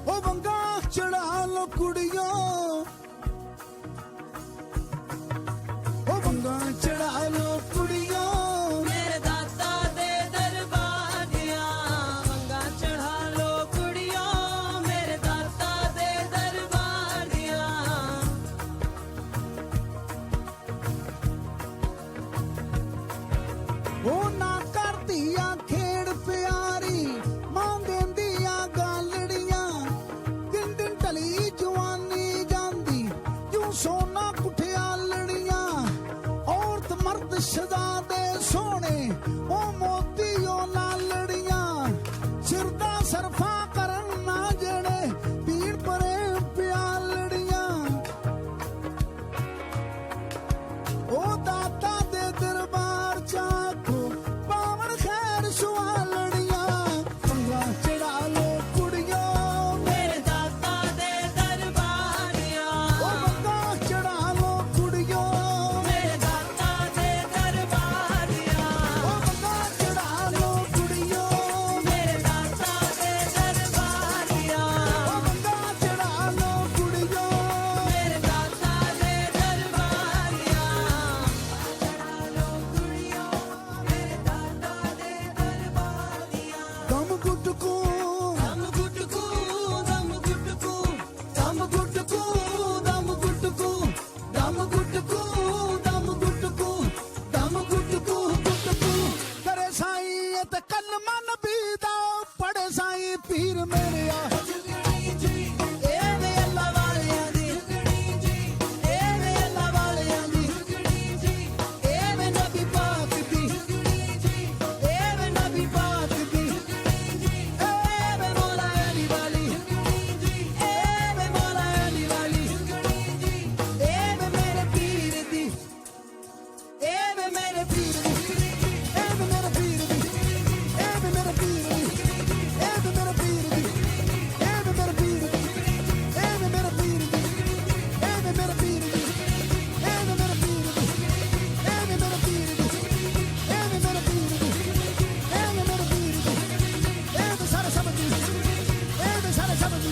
ਉਹ ਵੰਗਾਂ ਚੜਾ ਲੋ ਕੁੜੀਓ ਉਹ ਵੰਗਾਂ ਚੜਾ ਲੋ ਕੁੜੀਓ ਮੇਰੇ ਦਾਦਾ ਦੇ ਦਰਬਾਰ ਦੀਆਂ ਵੰਗਾਂ ਚੜਾ ਲੋ ਕੁੜੀਓ ਮੇਰੇ ਦਾਦਾ ਦੇ ਦਰਬਾਰ ਦੀਆਂ ਉਹ ਨਾ ਕਰਦੀਆਂ ਖੇਡ ਪਿਆਰੀ ਮਾਂ ਦਿੰਦੀਆਂ ਗਾਲੜੀਆਂ ਦਿਨ ਦਿਨ ਢਲੀ ਜਵਾਨੀ ਜਾਂਦੀ ਕਿਉਂ ਸੋਨਾ ਕੁੱਠਿਆ ਲੜੀਆਂ ਔਰਤ ਮਰਦ ਸ਼ਹਜ਼ਾਦੇ ਸੋਹਣੇ ਉਹ ਮੋਤੀ ਉਹ ਲਾਲੜੀਆਂ ਸਿਰ ਦਾ ਸਰਫਾ ਕਰਨ ਨਾ ਜਿਹੜੇ ਪੀੜ ਪਰੇ ਪਿਆਲੜੀਆਂ ਉਹ ਦਾਤਾ ਦੇ ਦਰਬਾਰ ਚਾਖੋ ਪਾਵਨ ਖੈਰ ਸੁਆਲੜੀਆਂ ਪੰਗਾ ਚੜਾ ਲੋ ਕੁੜੀਓ ਮੇਰੇ ਦਾਦਾ ਦੇ ਦਰਬਾਰ ਦੀਆਂ ਉਹ ਪੰਗਾ ਚੜਾ ਲੋ ਕੁੜੀਓ ਮੇਰੇ ਦਾਦਾ ਦੇ ਦਰਬਾਰ ਦੀਆਂ ਉਹ ਪੰਗਾ ਚੜਾ ਲੋ ਕੁੜੀਓ ਮੇਰੇ ਦਾਦਾ ਦੇ ਦਰਬਾਰ ਦੀਆਂ ਉਹ ਪੰਗਾ ਚੜਾ ਲੋ ਕੁੜੀਓ ਮੇਰੇ ਦਾਦਾ ਦੇ ਦਰਬਾਰ ਦੀਆਂ ਦਮ ਗੁੱਟਕੂ ਦਮ ਗੁੱਟਕੂ ਦਮ ਗੁੱਟਕੂ ਦਮ ਗੁੱਟਕੂ ਦਮ ਗੁੱਟਕੂ ਦਮ ਗੁੱਟਕੂ ਦਮ ਗੁੱਟਕੂ ਦਮ ਗੁੱਟਕੂ ਗੁੱਟਕੂ ਕਰੇ ਸਾਈ ਇਹ ਤੇ ਕਲਮਾ ਨਬੀ ਦਾ ਪੜੇ ਸਾਈ ਪੀਰ ਮੇਰਿਆ ਇਹ ਵੇ ਅੱਲਾ ਵਾਲਿਆਂ ਦੀ ਇਹ ਵੇ ਅੱਲਾ ਵਾਲਿਆਂ ਦੀ ਇਹ ਵੇ ਨਬੀ ਪਾਕ ਦੀ ਇਹ ਵੇ ਨਬੀ ਪਾਕ ਦੀ ਇਹ ਵੇ ਮੌਲਾ ਅਲੀ ਵਾਲੀ ਇਹ ਵੇ ਮੌਲਾ ਅਲੀ ਵਾਲੀ ਇਹ ਵੇ ਮੇਰੇ ਪੀਰ ਦੀ ਇਹ ਵੇ ਮੇਰੇ ਪੀਰ ਦੀ ਇਹ ਵੇ ਮੇਰੇ ਪੀਰ ਦੀ ਇਹ ਵੇ ਮੇਰੇ ਪੀਰ ਦੀ ਇਹ ਵੇ ਮੇਰੇ ਪੀਰ ਦੀ ਇਹ ਵੇ ਮੇਰੇ ਪੀਰ ਦੀ ਇਹ ਵੇ ਮੇਰੇ ਪੀਰ ਦੀ ਇਹ ਵੇ ਮੇਰੇ ਪੀਰ ਦੀ ਇਹ ਵੇ ਮੇਰੇ ਪੀਰ ਦੀ ਇਹ ਵੇ ਮੇਰੇ ਪੀਰ ਦੀ ਇਹ ਵੇ ਮੇਰੇ ਪੀਰ ਦੀ ਇਹ ਵੇ ਮੇਰੇ ਪੀਰ ਦੀ ਇਹ ਵੇ ਸਾਰੇ ਸਮਝੀ ਇਹ ਵੇ ਸਾਰੇ ਸਮਝੀ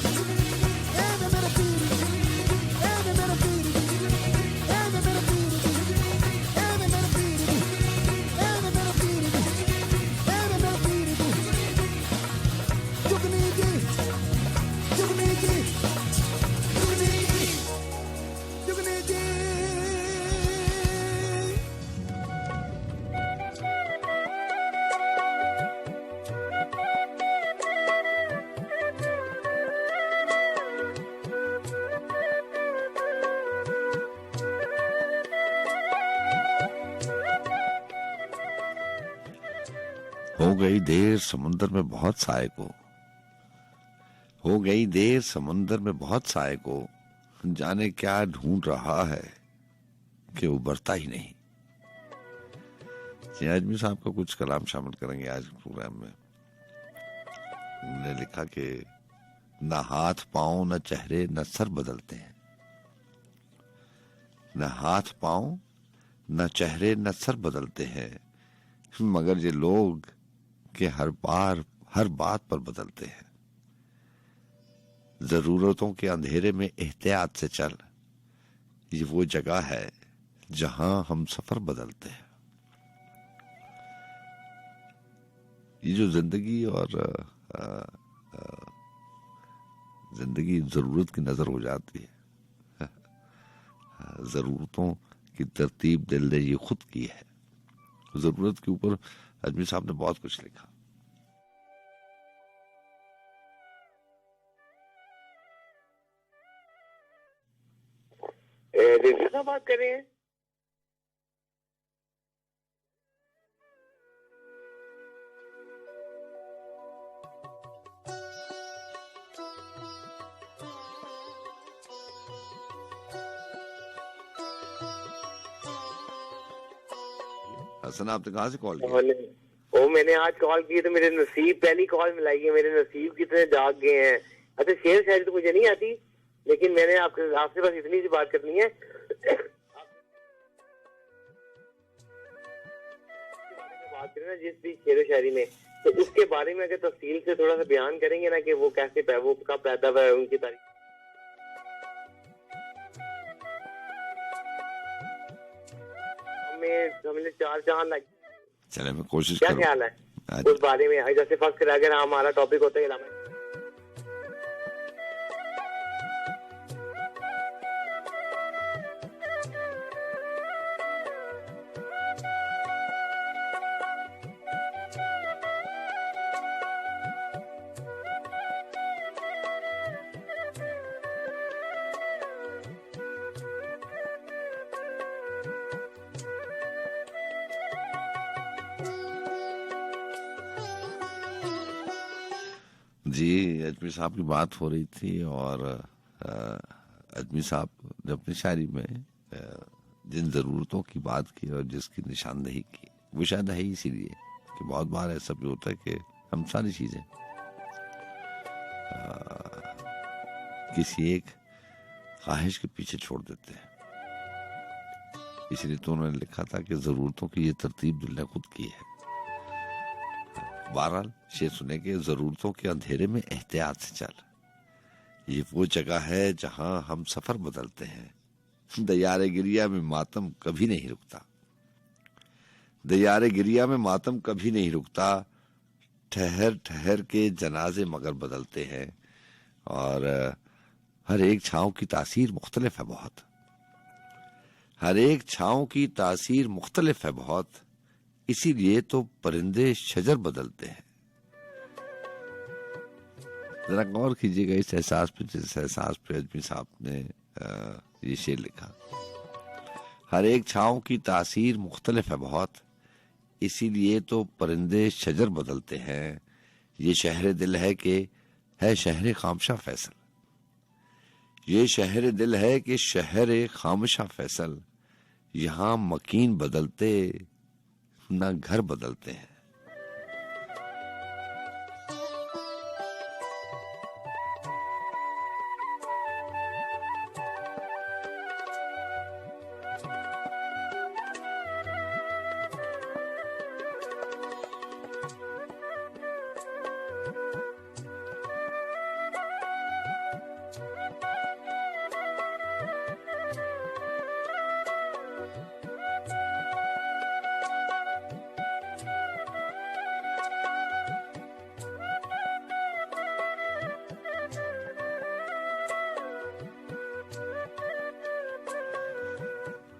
ਇਹ ਵੇ ਮੇਰੇ ਪੀਰ ਦੀ ਇਹ ਵੇ ਮੇਰੇ ਪੀਰ ਦੀ ਇਹ ਵੇ ਮੇਰੇ ਪੀਰ ਦੀ ਇਹ ਵੇ ਮੇਰੇ ਪੀਰ ਦੀ ਇਹ ਵੇ ਮੇਰੇ ਪੀਰ ਦੀ ਇਹ ਵੇ ਮੇਰੇ ਪੀਰ ਦੀ ਜੁਗਨੀ ਜੀ ਜੁਗਨੀ ਜੀ ਜੁਗਨੀ ਜੀ ਜੁਗਨੀ ਜੀ हो गई देर समुंदर में बहुत साए को, हो गई देर समुंदर में बहुत साए को, जाने क्या ढूंढ रहा है कि उबरता ही नहीं। जी आजमी साहब का कुछ कलाम शामिल करेंगे आज प्रोग्राम में। उन्होंने लिखा कि न हाथ पांव न चेहरे न सर बदलते हैं, न हाथ पांव न चेहरे न सर बदलते हैं, मगर ये लोग के हर बात पर बदलते हैं। जरूरतों के अंधेरे में एहतियात से चल, ये वो जगह है जहां हम सफर बदलते हैं। ये जो जिंदगी और जिंदगी जरूरत की नजर हो जाती है, जरूरतों की तरतीब दिल ने ये खुद की है। जरूरत के ऊपर आजमी साहब ने बहुत कुछ लिखा। रेडियो से बात कर रहे हैं? हसन आपने कहाँ से कॉल किया? वो मैंने आज कॉल की तो मेरे नसीब पहली कॉल मिलाई है, मेरे नसीब कितने जाग गए हैं। अच्छा शेर शायरी तो मुझे नहीं आती, लेकिन मैंने आपसे बस इतनी सी बात करनी है। बात करें ना जिस भी शेर शायरी में, तो उसके बारे में अगर तफसील से थोड़ा सा बयान करेंगे ना कि वो कैसे वो कब पैदा हुआ है, उनकी तारीख। हमें समझ 4 चांद लग। चले मैं कोशिश क्या करूं। ख्याल है उस बारे में? जैसे फर्स्ट अगर हमारा टॉपिक होता है इलामा, जी, अजमी साहब की बात हो रही थी और अजमी साहब ने अपनी शायरी में जिन ज़रूरतों की बात की और जिसकी निशानदेही की, वो शायद है इसीलिए कि बहुत बार ऐसा भी होता है कि हम सारी चीज़ें किसी एक ख्वाहिश के पीछे छोड़ देते हैं। इसलिए तो उन्होंने लिखा था कि ज़रूरतों की ये तरतीब दिल ने खुद की है। बहरहाल शेर सुने के ज़रूरतों के अंधेरे में एहतियात से चल, ये वो जगह है जहां हम सफर बदलते हैं। दयारे गिरिया में मातम कभी नहीं रुकता, दयारे गिरिया में मातम कभी नहीं रुकता, ठहर ठहर के जनाजे मगर बदलते हैं। और हर एक छांव की तासीर मुख्तलिफ है बहुत, हर एक छांव की तासीर मुख्तलिफ है बहुत, इसीलिए तो परिंदे शजर बदलते हैं। जरा गौर कीजिएगा इस एहसास पे, जिस एहसास पे अजमी साहब ने ये शेर लिखा। हर एक छांव की तासीर मुख्तलिफ है बहुत, इसीलिए तो परिंदे शजर बदलते हैं। ये शहर दिल है कि है शहर खामशा फैसल, ये शहर दिल है कि शहर खामशा फैसल, यहाँ मकीन बदलते ना घर बदलते हैं।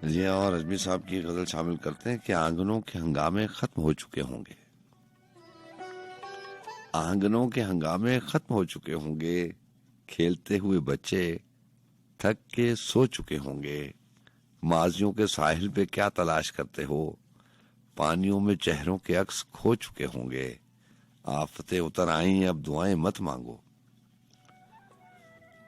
जी और अजमी साहब की गजल शामिल करते हैं कि आंगनों के हंगामे खत्म हो चुके होंगे, आंगनों के हंगामे खत्म हो चुके होंगे, खेलते हुए बच्चे थक के सो चुके होंगे। माजियों के साहिल पे क्या तलाश करते हो, पानियों में चेहरों के अक्स खो चुके होंगे। आफतें उतर आई अब दुआएं मत मांगो,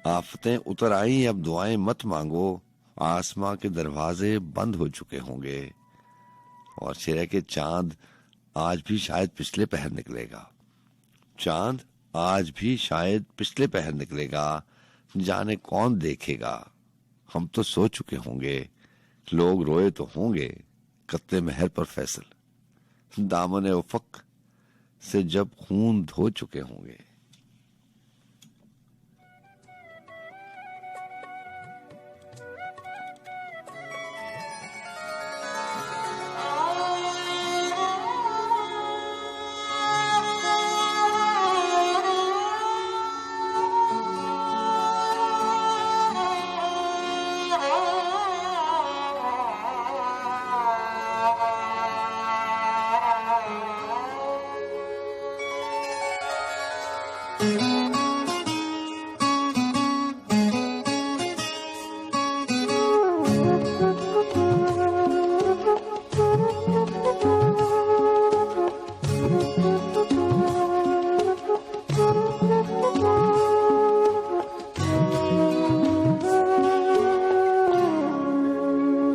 आफतें उतर आई अब दुआएं मत मांगो, आसमां के दरवाजे बंद हो चुके होंगे। और शेर के चांद आज भी शायद पिछले पहर निकलेगा, चांद आज भी शायद पिछले पहर निकलेगा, जाने कौन देखेगा, हम तो सो चुके होंगे। लोग रोए तो होंगे कत्ले महर पर फैसल, दामन उफक से जब खून धो चुके होंगे।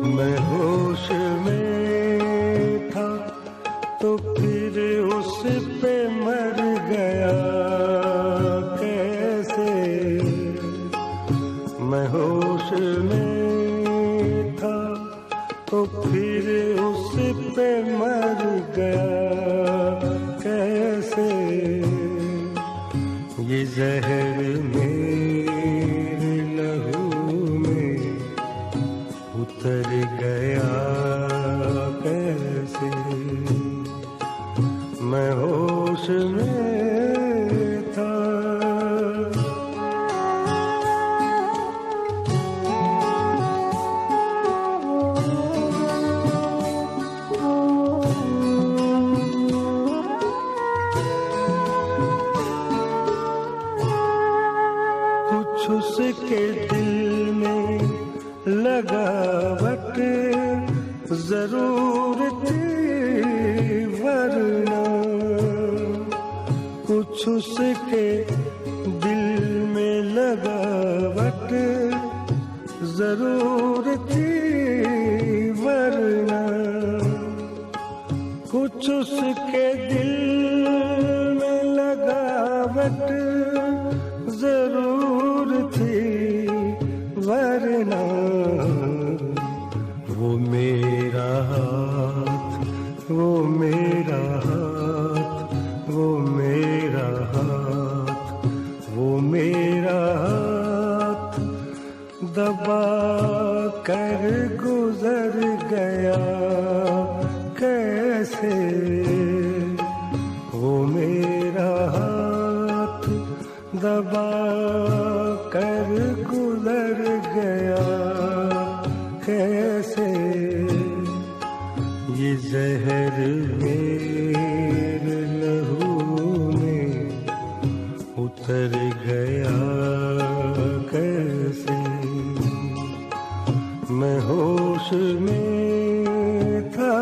मैं होश में था तो फिर उस पे मर गया कैसे, मैं होश में था तो फिर उस पे मर गया जहर मेरे लहू में उतर गया कैसे, मैं होश में था। कुछ उसके दिल में लगावट जरूर थी वरना, कुछ उसके दिल में लगावट जरूर थी वरना, कुछ उसके दिल में लगावट जरूर थी वरना, वो मेरा हाथ, वो मेरा हाथ, वो मेरा हाथ, वो मेरा हाथ दबा कर गुजर गया कैसे, वो मेरा हाथ दबा कर गुजर गया कैसे, ये जहर मेरे लहू में उतर गया कैसे, मैं होश में था।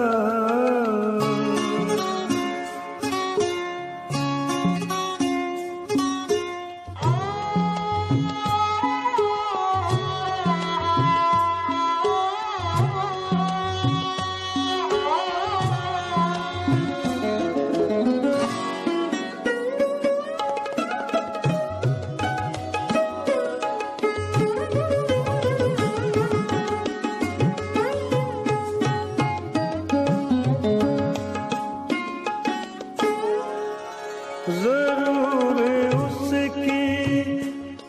जरूर उसकी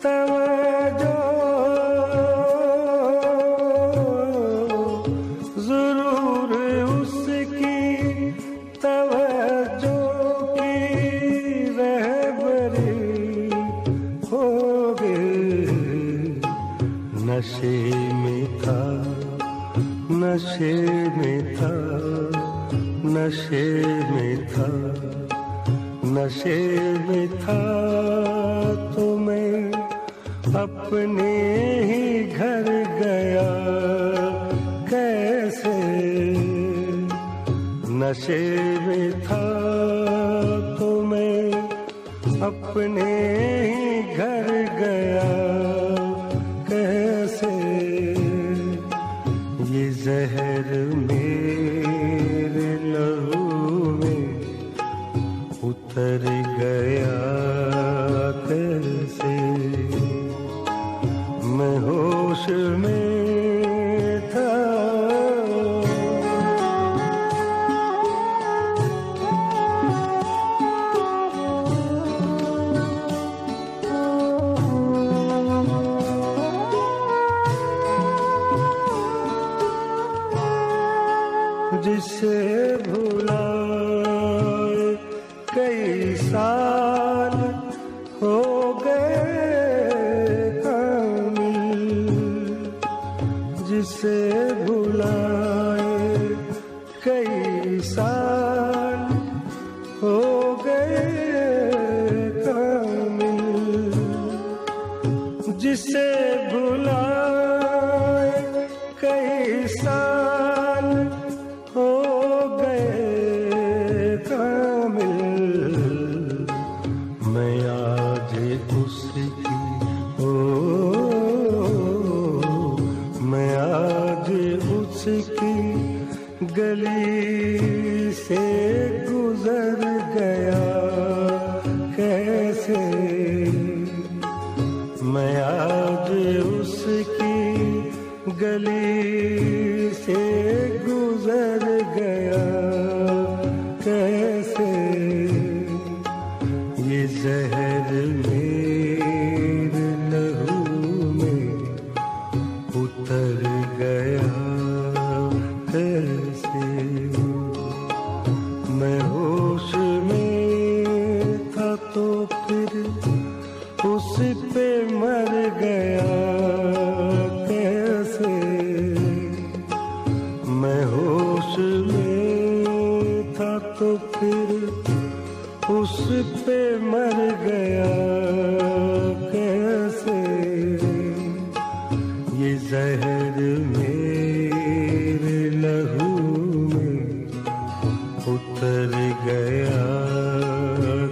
तवज्जो, जरूर उसकी तवज्जो की रहबरी हो गई, नशे में था, नशे में था, नशे में था, नशे में था तो मैं अपने ही घर गया कैसे, नशे में था तो मैं अपने ही घर गया कैसे, ये जहर मेरे लहू में उतर गया कैसे, मैं होश में था। जिसे भुलाए कई साल हो गए कामिल, जिसे भुलाए कई साल हो गए कामिल, जिसे भुलाए कई साल हो गए कामिल, मैं आज उसकी मैं आज उसकी गली से गुजर गया कैसे, मैं आज मैं होश में था तो फिर उस पे मर गया कैसे। मैं होश में था तो फिर उस पे मर गया कैसे। ये जहर मेरे लहू में उतर गया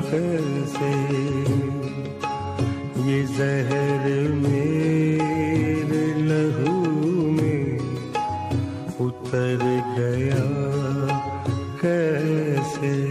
कैसे। ये जहर मेरे लहू में उतर गया कैसे।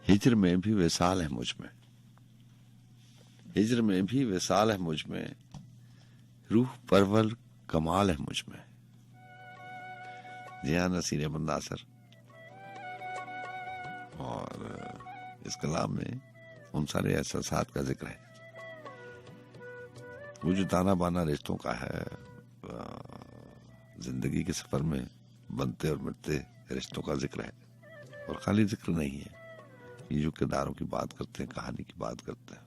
हिज्र में भी विसाल है मुझ में, हिज्र में भी विसाल है मुझ में, रूह परवर कमाल है मुझ में। जी हाँ, नसीर बंदासर। और इस कलाम में उन सारे एहसासात का जिक्र है। वो जो ताना बाना रिश्तों का है, जिंदगी के सफर में बनते और मिटते रिश्तों का जिक्र है। और खाली जिक्र नहीं है, ये जो किरदारों की बात करते हैं, कहानी की बात करते हैं,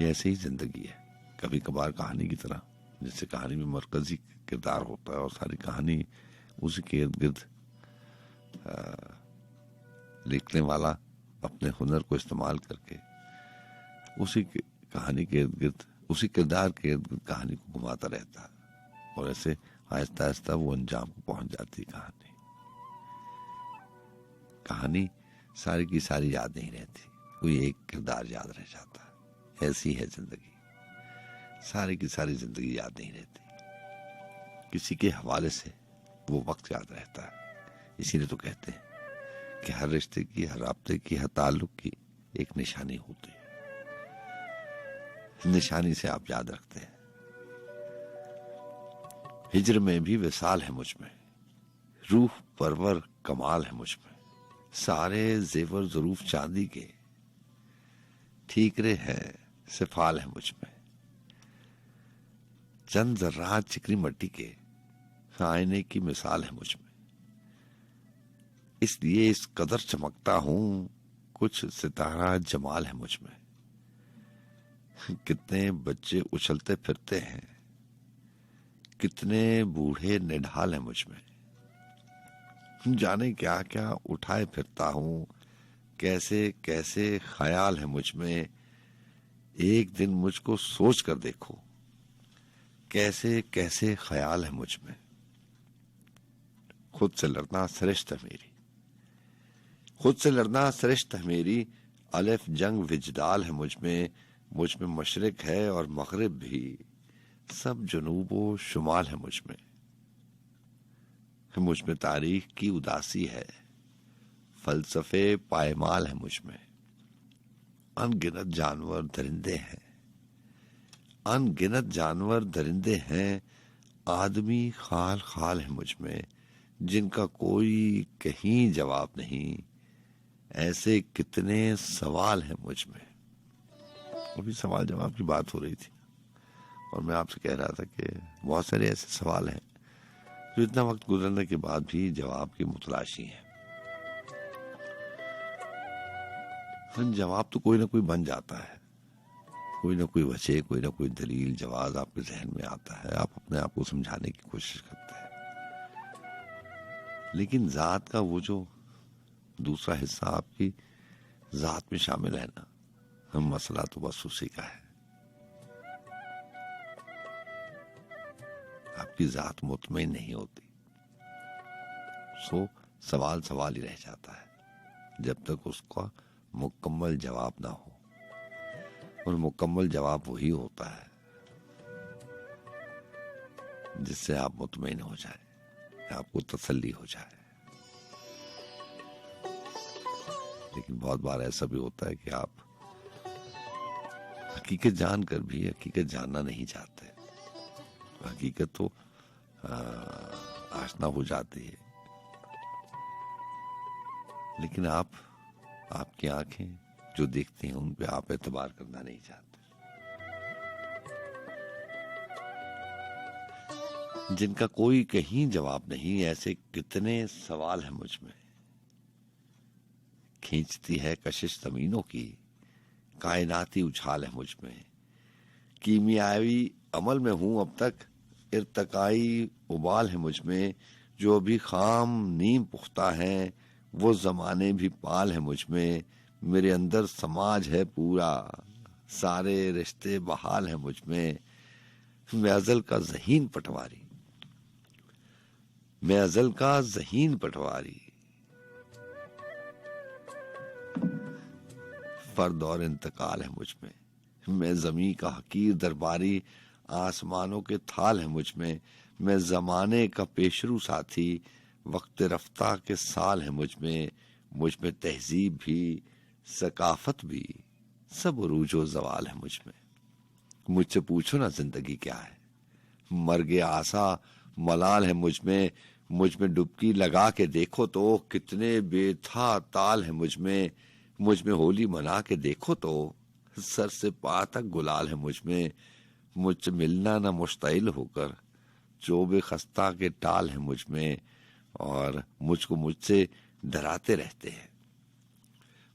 ये ऐसे ही जिंदगी है। कभी कभार कहानी की तरह, जिससे कहानी में मरकजी किरदार होता है और सारी कहानी उसी के इर्द गिर्द लिखने वाला अपने हुनर को इस्तेमाल करके उसी कहानी के इर्द गिर्द, उसी किरदार के इर्द गिर्द कहानी को घुमाता रहता है। और ऐसे आहिस्ता आहिस्ता वो अंजाम को पहुंच जाती है। कहानी सारी की सारी याद नहीं रहती, कोई एक किरदार याद रह जाता है। ऐसी है जिंदगी, सारी की सारी जिंदगी याद नहीं रहती, किसी के हवाले से वो वक्त याद रहता है। इसीलिए तो कहते हैं कि हर रिश्ते की, हर राब्ते की, हर ताल्लुक की एक निशानी होती है। निशानी से आप याद रखते हैं। हिज्र में भी विसाल है मुझ में, रूह परवर कमाल है मुझ में। सारे जेवर ज़रूफ चांदी के, ठीकरे हैं सिफाल है मुझ में। चंद जर्रात चिकनी मट्टी के, आईने की मिसाल है मुझ में। इसलिए इस कदर चमकता हूं, कुछ सितारा जमाल है मुझ में। कितने बच्चे उछलते फिरते हैं, कितने बूढ़े निढाल है मुझ में। जाने क्या क्या उठाए फिरता हूं, कैसे कैसे ख्याल है मुझ में। एक दिन मुझको सोच कर देखो, कैसे कैसे ख्याल है मुझ में। खुद से लड़ना श्रेष्ठ है मेरी, खुद से लड़ना श्रेष्ठ है मेरी। अलिफ जंग विजदाल है मुझ में मशरिक है और मगरिब भी, सब जुनूबो शुमाल है मुझ में तारीख की उदासी है, फलसफे पायमाल है मुझ में। अनगिनत जानवर दरिंदे हैं, अनगिनत जानवर दरिंदे हैं। आदमी खाल खाल है मुझ में, जिनका कोई कहीं जवाब नहीं। ऐसे कितने सवाल हैं मुझ में। अभी सवाल जवाब की बात हो रही थी और मैं आपसे कह रहा था कि बहुत सारे ऐसे सवाल हैं जो इतना वक्त गुजरने के बाद भी जवाब की मुतलाशी है। जवाब तो कोई ना कोई बन जाता है, कोई ना कोई वजह, कोई ना कोई दलील जवाब आपके जहन में आता है, आप अपने आप को समझाने की कोशिश करते हैं। लेकिन जात का वो जो दूसरा हिस्सा आपकी जात में शामिल है ना, मसला तो बस उसी का है। आपकी जात मुतमईन नहीं होती, सो सवाल सवाल ही रह जाता है जब तक उसका मुकम्मल जवाब ना हो। और मुकम्मल जवाब वही होता है जिससे आप मुतमईन हो जाए, आपको तसल्ली हो जाए। लेकिन बहुत बार ऐसा भी होता है कि आप हकीकत जानकर भी हकीकत जानना नहीं चाहते। हकीकत तो आशना हो जाती है, लेकिन आपकी आंखें जो देखती हैं उन पे आप एतबार करना नहीं चाहते। जिनका कोई कहीं जवाब नहीं, ऐसे कितने सवाल हैं मुझ में। खींचती है कशिश जमीनों की, कायनाती उछाल है मुझ में। कीमियावी अमल में हूं अब तक, इर्तकाई उबाल है मुझ में। जो अभी खाम नीम पुख्ता है, वो जमाने भी पाल है मुझ में। मेरे अंदर समाज है पूरा, सारे रिश्ते बहाल है मुझ में। मैं अज़ल का ज़हीन पटवारी, मैं अज़ल का ज़हीन पटवारी। फर्द और इंतकाल है मुझ में। मैं ज़मीं का हकीर दरबारी, आसमानों के थाल है मुझ में। मैं ज़माने का पेशरू साथी, वक्त रफ्ता के साल है मुझ में। मुझ में तहजीब भी, सकाफत भी, सब उरूजो ज़वाल है मुझ में। मुझसे पूछो ना जिंदगी क्या है, मर्गे आसा मलाल है मुझ में। मुझ में डुबकी लगा के देखो तो कितने बेथा ताल है मुझ में। मुझ में होली मना के देखो तो सर से पांव तक गुलाल है मुझ में। मुझसे मिलना ना मुश्ताइल होकर, चोबे खस्ता के टाल है मुझ में। और मुझको मुझसे डराते रहते हैं,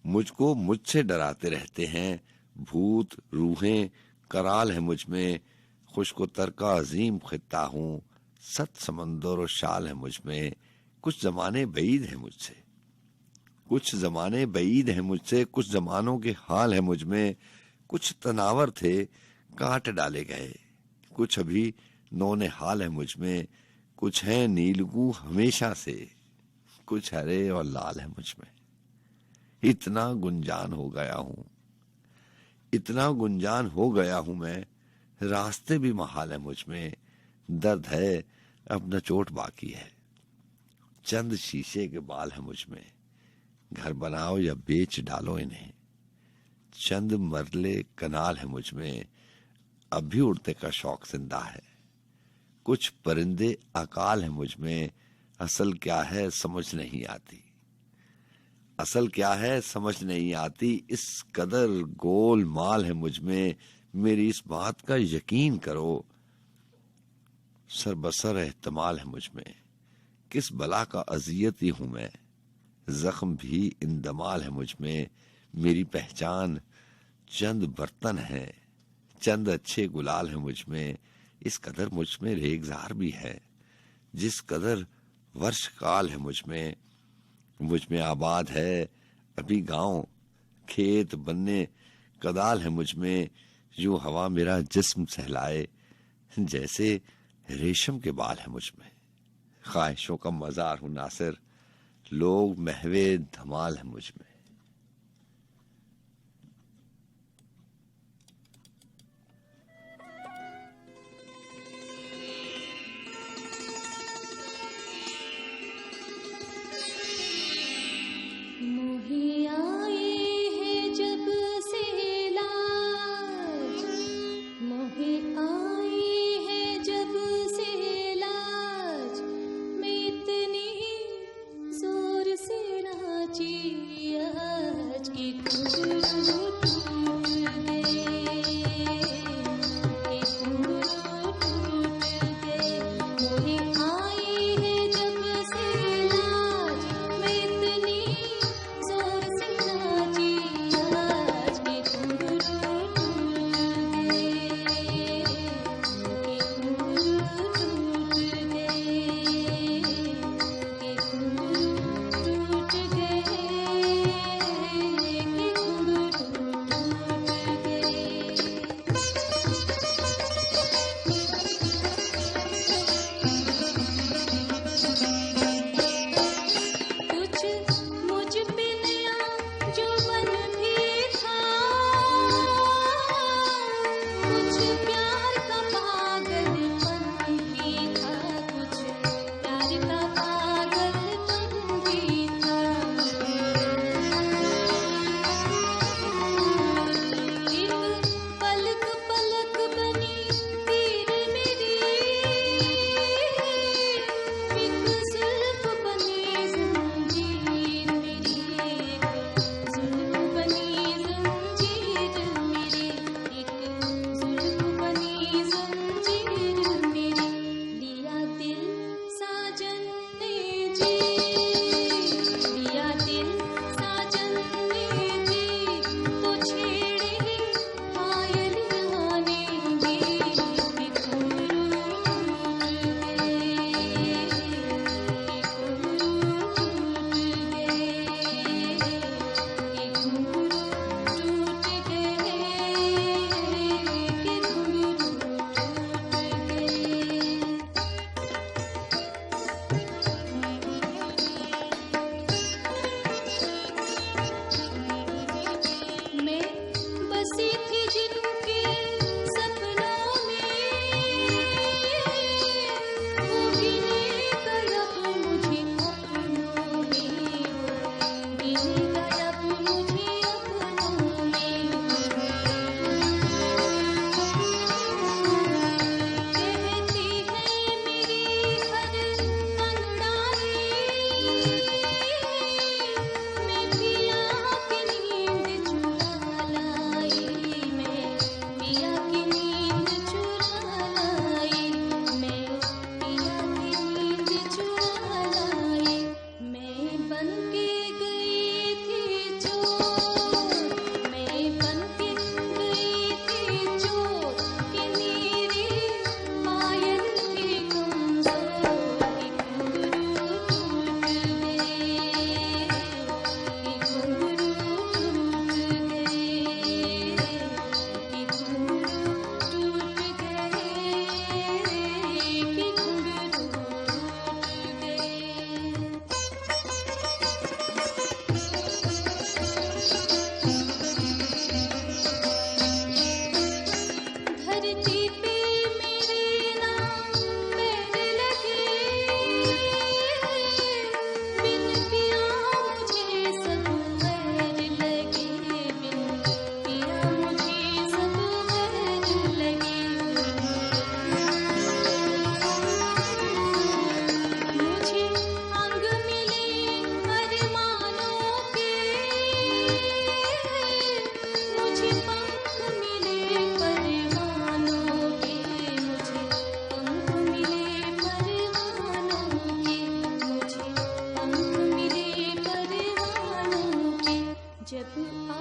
मुझको मुझसे डराते रहते हैं। भूत रूहें कराल है मुझ में। खुश्क तरका अजीम खित्ता हूँ, सत समंदर और शाल है मुझ में। कुछ जमाने बईद है मुझसे, कुछ जमाने बईद है मुझसे। कुछ जमानों के हाल है मुझ में। कुछ तनावर थे काट डाले गए, कुछ अभी नौने हाल है मुझ में। कुछ है नीलगू हमेशा से, कुछ हरे और लाल है मुझ में। इतना गुंजान हो गया हूं, इतना गुंजान हो गया हूं मैं, रास्ते भी महाल है मुझ में। दर्द है अब न चोट बाकी है, चंद शीशे के बाल है मुझ में। घर बनाओ या बेच डालो इन्हें, चंद मरले कनाल है मुझ में। अब भी उड़ने का शौक जिंदा है, कुछ परिंदे अकाल है मुझ में। असल क्या है समझ नहीं आती, असल क्या है समझ नहीं आती। इस कदर गोल माल है मुझ में। मेरी इस बात का यकीन करो, सरबसर एहतमाल है मुझ में। किस बला का अजियत ही हूं मैं, जख्म भी इंदमाल है मुझ में। मेरी पहचान चंद बर्तन है, चंद अच्छे गुलाल है मुझ में। इस कदर मुझ में रेगजार भी है, जिस कदर वर्ष काल है मुझ में। मुझ में आबाद है अभी गांव, खेत बनने कदाल है मुझ में। यूं हवा मेरा जिस्म सहलाए, जैसे रेशम के बाल है मुझ में। ख्वाहिशों का मजार हूं नासिर, लोग महवे धमाल है मुझ में। मोही आई है जब से लाज, मोही आई है जब से लाज। मैं इतनी जोर से नाची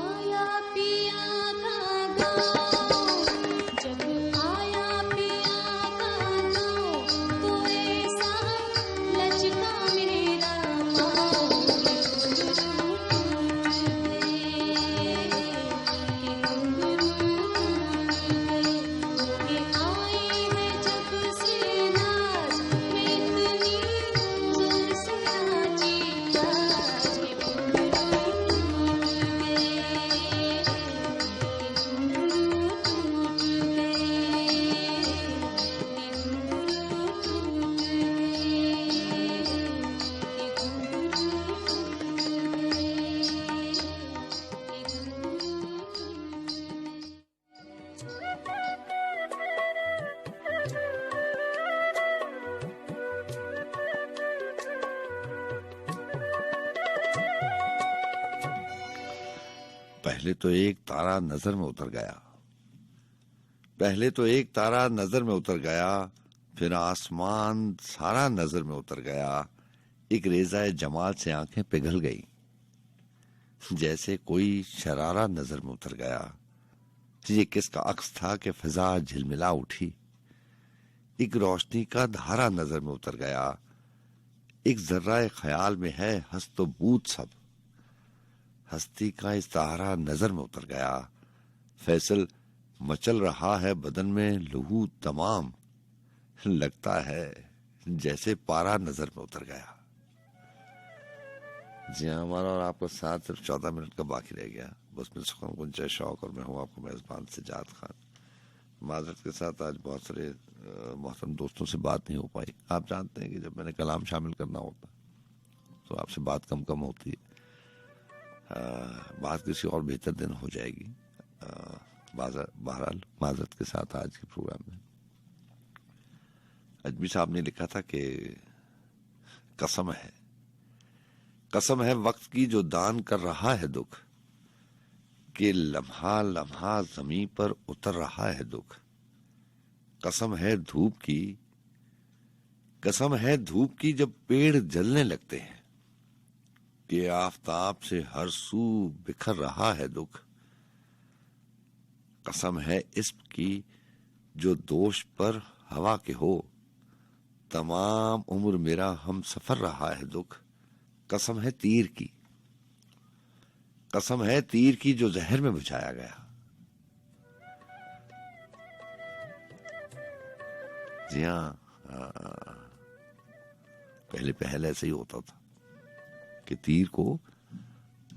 आया पिया का गाँव, जब आया पिया का गाँव, तो ऐसा लचका मेरा पाँव कि घुंघरू टूट गए, कि घुंघरू टूट गए। मोहे आई है जब से नाच, मैं इतनी जोर से नाची आज कि घुंघरू टूट गए, कि घुंघरू टूट पहले तो एक तारा नजर में उतर गया, पहले तो एक तारा नजर में उतर गया, फिर आसमान सारा नजर में उतर गया। एक रेज़ाए जमाल से आंखें पिघल गई, जैसे कोई शरारा नजर में उतर गया। ये किसका अक्स था कि फिजा झिलमिला उठी। एक रोशनी का धारा नजर में उतर गया, एक जर्रा ख्याल में है हस्त बूत सब। हस्ती का इस्तारा नजर में उतर गया। फैसल मचल रहा है बदन में लहू तमाम, लगता है जैसे पारा नजर में उतर गया। जी हाँ, हमारा और आपका साथ सिर्फ 14 मिनट का बाकी रह गया। बस मिल सकूँ गुंजा शौक और मैं हूँ आपको मेजबान सजाद खान। माजरत के साथ आज बहुत सारे मोहतरम दोस्तों से बात नहीं हो पाई। आप जानते हैं कि जब मैंने कलाम शामिल करना होता तो आपसे बात कम कम होती है। बात किसी और बेहतर दिन हो जाएगी। बहरहाल माजरत के साथ आज के प्रोग्राम में अजमी साहब ने लिखा था कि कसम है वक्त की जो दान कर रहा है दुख, कि लम्हा लम्हा जमीन पर उतर रहा है दुख। कसम है धूप की जब पेड़ जलने लगते हैं, कि आफताब से हर सू बिखर रहा है दुख। कसम है इश्क की जो दोष पर हवा के हो, तमाम उम्र मेरा हम सफर रहा है दुख। कसम है तीर की जो जहर में बुझाया गया। जी हाँ, पहले ऐसे ही होता था कि तीर को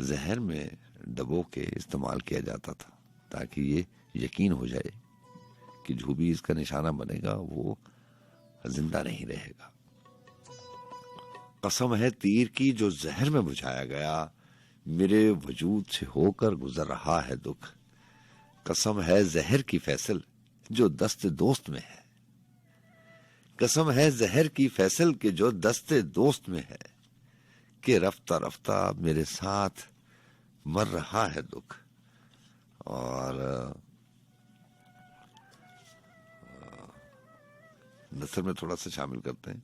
जहर में डबो के इस्तेमाल किया जाता था, ताकि ये यकीन हो जाए कि जो भी इसका निशाना बनेगा वो जिंदा नहीं रहेगा। कसम है तीर की जो जहर में बुझाया गया, मेरे वजूद से होकर गुजर रहा है दुख। कसम है जहर की फैसल जो दस्ते दोस्त में है। कसम है जहर की फैसल के जो दस्ते दोस्त में है, कि रफ्ता रफ्ता मेरे साथ मर रहा है दुख। और नसर में थोड़ा सा शामिल करते हैं,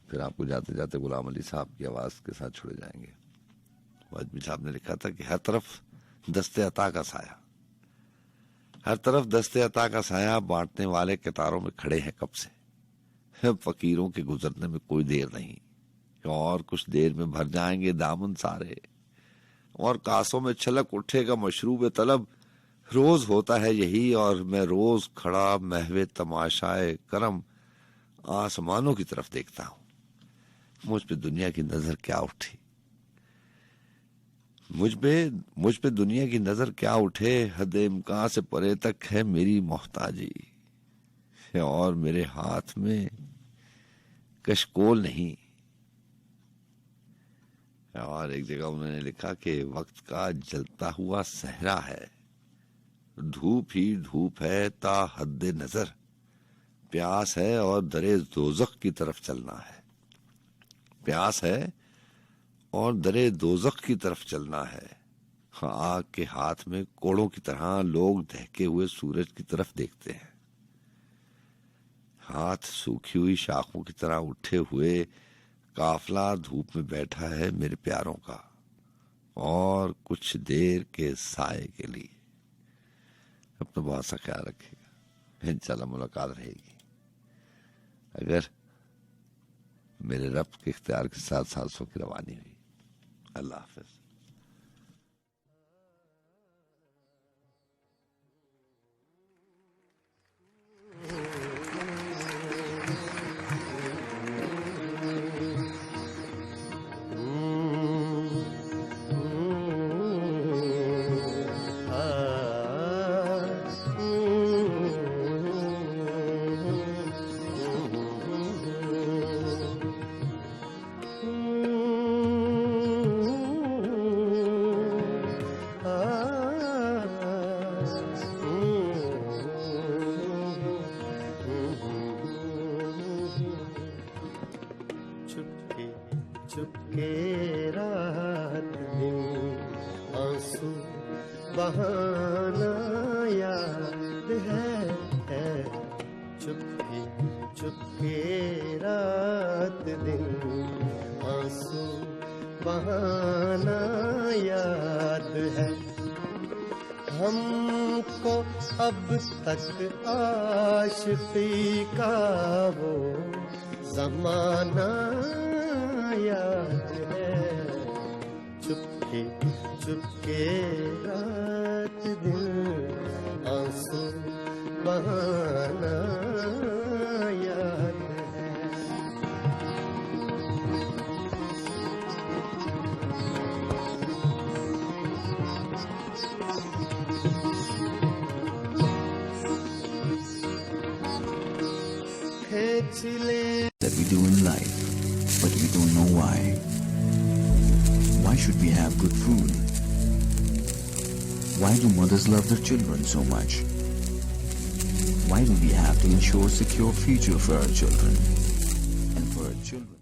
फिर आपको जाते जाते गुलाम अली साहब की आवाज के साथ छुड़े जाएंगे। वाजमी साहब ने लिखा था कि हर तरफ दस्ते अता का साया, हर तरफ दस्ते अता का साया, बांटने वाले कतारों में खड़े हैं कब से। फकीरों के गुजरने में कोई देर नहीं, और कुछ देर में भर जाएंगे दामन सारे, और कासों में छलक उठेगा मशरूब तलब। रोज होता है यही और मैं रोज खड़ा महवे तमाशाए करम, आसमानों की तरफ देखता हूं। मुझ पे दुनिया की नजर क्या उठी, मुझ पे दुनिया की नजर क्या उठे। हद इम्कान से परे तक है मेरी मोहताजी, और मेरे हाथ में कशकोल नहीं। और एक जगह उन्होंने लिखा कि वक्त का जलता हुआ सहरा है, धूप ही धूप है ता हद नजर। प्यास है और दरे दोजख की तरफ चलना है, प्यास है और दरे दोजख की तरफ चलना है। आग के हाथ में कोड़ों की तरह लोग दहके हुए सूरज की तरफ देखते हैं। हाथ सूखी हुई शाखों की तरह उठे हुए काफला धूप में बैठा है मेरे प्यारों का, और कुछ देर के साए के लिए। अपना बहुत सा ख्याल रखिएगा, इंशाल्लाह मुलाकात रहेगी अगर मेरे रब के इख्तियार के साथ सांसों की रवानी हुई। अल्लाह हाफिज। चुपके चुपके रात दिन आंसू बहाना याद है। चुपके चुपके रात दिन आंसू बहाना याद है। हमको अब तक आशिकी का वो ज़माना याद है। चुपके चुपके रात दिन आंसू बहाना याद है। खींच ले that we do in life, but we don't know why. Why should we have good food? Why do mothers love their children so much? Why do we have to ensure a secure future for our children and for our children?